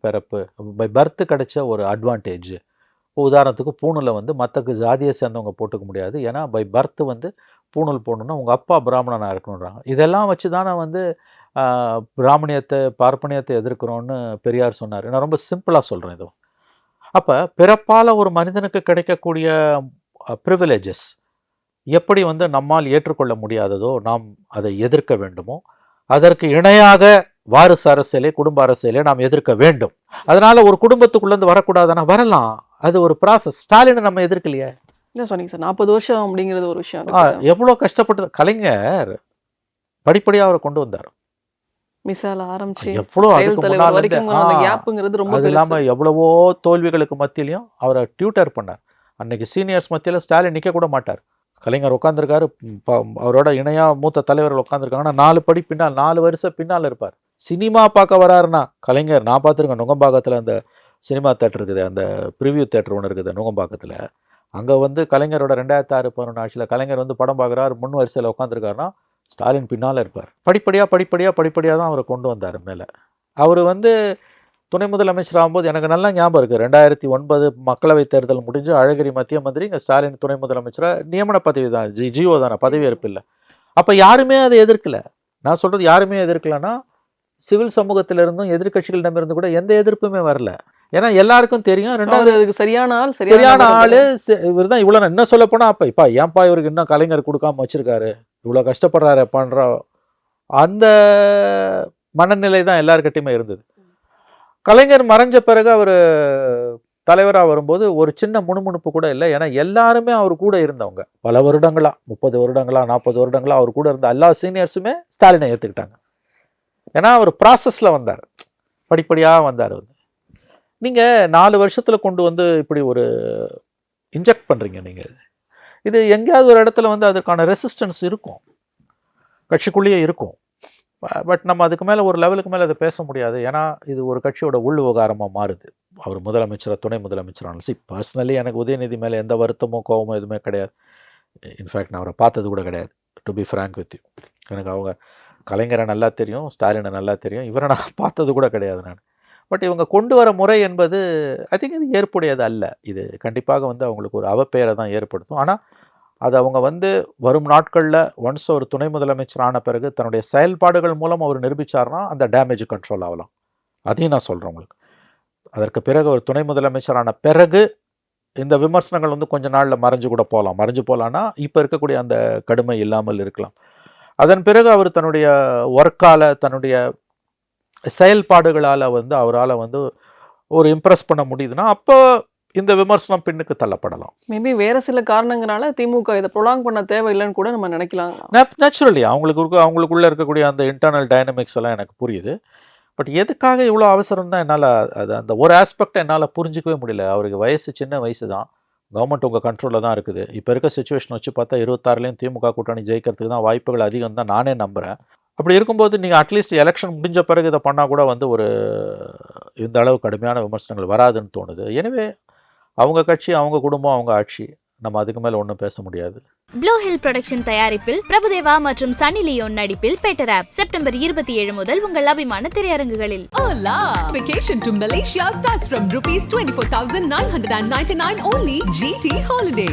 பிறப்பு, பை பர்த் கிடைச்ச ஒரு அட்வான்டேஜ். உதாரணத்துக்கு பூணூலை வந்து மற்ற ஜாதியை சேர்ந்தவங்க போட்டுக்க முடியாது. ஏன்னா பை பர்த் வந்து பூணூல் போடணுன்னா உங்கள் அப்பா பிராமணனாக இருக்கணுன்றாங்க. இதெல்லாம் வச்சு தானே வந்து பிராமணியத்தை பார்ப்பனியத்தை எதிர்க்கிறோன்னு பெரியார் சொன்னார். நான் ரொம்ப சிம்பிளாக சொல்கிறேன் இது. அப்போ பிறப்பால் ஒரு மனிதனுக்கு கிடைக்கக்கூடிய ப்ரிவிலேஜஸ் எப்படி வந்து நம்மால் ஏற்றுக்கொள்ள முடியாததோ, நாம் அதை எதிர்க்க வேண்டுமோ, அதற்கு இணையாக வாரிசு அரசியலை, குடும்ப அரசியலை நாம் எதிர்க்க வேண்டும். அதனால ஒரு குடும்பத்துக்குள்ளேருந்து வரக்கூடாதுன்னா வரலாம், அது ஒரு ப்ராசஸ். ஸ்டாலினை நம்ம எதிர்க்கலையே. என்ன சொன்னீங்க சார், 40 வருஷம் அப்படிங்கிறது ஒரு விஷயம். எவ்வளோ கஷ்டப்பட்டு கலைஞர் படிப்படியாக அவரை கொண்டு வந்தார். மிசால ஆரம்பிச்சு எவ்வளோ அதுக்கு முன்னால் அது இல்லாம எவ்வளவோ தோல்விகளுக்கு மத்தியிலையும் அவரை டியூட்டர் பண்ணார். அன்னைக்கு சீனியர்ஸ் மத்தியில் ஸ்டாலின் நிற்க கூட மாட்டார். கலைஞர் உட்காந்துருக்காரு, அவரோட இணையா மூத்த தலைவர்கள் உட்காந்துருக்காங்கன்னா 4 படி பின்னால், 4 வருஷம் பின்னால் இருப்பார். சினிமா பார்க்க வராருன்னா கலைஞர், நான் பார்த்துருக்கேன் நுங்கம்பாக்கத்தில் அந்த சினிமா தேட்டர் இருக்குது, அந்த ப்ரிவியூ தேட்டர் ஒன்று இருக்குது நுங்கம்பாக்கத்தில். அங்கே வந்து கலைஞரோட 2006-11 ஆட்சியில் கலைஞர் வந்து படம் பார்க்குறாரு, முன் வரிசையில் உட்காந்துருக்காருன்னா ஸ்டாலின் பின்னால் இருப்பார். படிப்படியாக தான் அவரை கொண்டு வந்தார் மேலே. அவர் வந்து துணை முதலமைச்சர் ஆகும்போது எனக்கு நல்லா ஞாபகம் இருக்குது, 2009 மக்களவைத் தேர்தல் முடிஞ்சு அழகிரி மத்திய மந்திரி, இங்கே ஸ்டாலின் துணை முதலமைச்சராக நியமன பதவி தான், ஜிஓ தானே, பதவி ஏற்பு இல்லை. அப்போ யாருமே அதை எதிர்க்கலை. நான் சொல்கிறது யாருமே எதிர்க்கலைன்னா சிவில் சமூகத்திலிருந்தும் எதிர்கட்சிகளிடமிருந்து கூட எந்த எதிர்ப்புமே வரல. ஏன்னா எல்லாருக்கும் தெரியும், ரெண்டாவது சரியான ஆள் இவர் தான். இவ்வளோ என்ன சொல்ல போனால் அப்போ ஏன்பா இவருக்கு இன்னும் கலைஞர் கொடுக்காம வச்சிருக்காரு, இவ்வளோ கஷ்டப்படுறாரு பண்ணுற அந்த மனநிலை தான் எல்லாருக்கிட்டையுமே இருந்தது. கலைஞர் மறைஞ்ச பிறகு அவர் தலைவராக வரும்போது ஒரு சின்ன முணுமுணுப்பு கூட இல்லை. ஏன்னா எல்லாருமே அவர் கூட இருந்தவங்க, பல வருடங்களா, 30 வருடங்களா 40 வருடங்களா அவர் கூட இருந்த எல்லா சீனியர்ஸுமே ஸ்டாலினை ஏற்றுக்கிட்டாங்க. ஏன்னா அவர் ப்ராசஸில் வந்தார், படிப்படியாக வந்தார். நீங்கள் 4 வருஷத்தில் கொண்டு வந்து இப்படி ஒரு இன்ஜெக்ட் பண்ணுறீங்க. நீங்கள் இது எங்கேயாவது ஒரு இடத்துல வந்து அதற்கான ரெசிஸ்டன்ஸ் இருக்கும், கட்சிக்குள்ளேயே இருக்கும். பட் நம்ம அதுக்கு மேலே ஒரு லெவலுக்கு மேலே அதை பேச முடியாது. ஏன்னா இது ஒரு கட்சியோட உள் விவகாரமாக மாறுது. அவர் முதலமைச்சராக துணை முதலமைச்சரான பர்சனலி எனக்கு உதயநிதி மேலே எந்த வருத்தமோ கோவமோ எதுவுமே கிடையாது. இன்ஃபேக்ட் நான் அவரை பார்த்தது கூட கிடையாது, to be frank with you. எனக்கு அவங்க கலைஞரை நல்லா தெரியும், ஸ்டாலினை நல்லா தெரியும், இவரை நான் பார்த்தது கூட கிடையாது நான். பட் இவங்க கொண்டு வர முறை என்பது ஐ திங்க் இது ஏற்புடையது அல்ல. இது கண்டிப்பாக வந்து அவங்களுக்கு ஒரு அவப்பெயரை தான் ஏற்படுத்தும். ஆனால் அது அவங்க வந்து வரும் நாட்களில் ஒன்ஸ் ஒரு துணை முதலமைச்சர் ஆன பிறகு தன்னுடைய செயல்பாடுகள் மூலம் அவர் நிரூபித்தார்னா அந்த டேமேஜ் கண்ட்ரோல் ஆகலாம். அதையும் நான் சொல்கிறேன் உங்களுக்கு. அதற்கு பிறகு ஒரு துணை முதலமைச்சரான பிறகு இந்த விமர்சனங்கள் வந்து கொஞ்ச நாளில் மறைஞ்சு போகலான்னா இப்போ இருக்கக்கூடிய அந்த கடுமை இல்லாமல் இருக்கலாம். அதன் பிறகு அவர் தன்னுடைய ஒர்க்கால், தன்னுடைய செயல்பாடுகளால் வந்து அவரால் வந்து ஒரு இம்ப்ரெஸ் பண்ண முடியுதுன்னா அப்போ இந்த விமர்சனம் பின்னுக்கு தள்ளப்படலாம். மேபி வேற சில காரணங்களால திமுக இதை ப்ரொலாங் பண்ண தேவையில்லைன்னு கூட நம்ம நினைக்கலாம். நேச்சுரலி அவங்களுக்குள்ள இருக்கக்கூடிய அந்த இன்டர்னல் டைனமிக்ஸ் எல்லாம் எனக்கு புரியுது. பட் எதுக்காக இவ்வளோ அவசரம் தான் என்னால் அது அந்த ஒரு ஆஸ்பெக்டை என்னால் புரிஞ்சிக்கவே முடியல. அவருக்கு வயசு சின்ன வயசு தான், கவர்மெண்ட் உங்கள் கண்ட்ரோலில் தான் இருக்குது. இப்போ இருக்க சுச்சுவேஷன் வச்சு பார்த்தா 26லேயும் திமுக கூட்டணி ஜெயிக்கிறதுக்கு தான் வாய்ப்புகள் அதிகம் தான் நானே நம்புகிறேன். அப்படி இருக்கும்போது நீங்கள் அட்லீஸ்ட் எலெக்ஷன் முடிஞ்ச பிறகு இதை பண்ணால் கூட வந்து ஒரு இந்த அளவு கடுமையான விமர்சனங்கள் வராதுன்னு தோணுது. எனவே அவங்க கட்சி, அவங்க குடும்பம், அவங்க ஆட்சி, நம்ம அதுக்கு மேல ஒன்றும் பேச முடியாது. ப்ளூ ஹில் ப்ரொடக்ஷன் தயாரிப்பில் பிரபுதேவா மற்றும் சன்னி லியோன் நடிப்பில் பெட்டர் ஆப் செப்டம்பர் 27 முதல் உங்கள் அபிமான திரையரங்குகளில். Hola! Vacation to Malaysia starts from rupees 24,999 only. GT Holiday.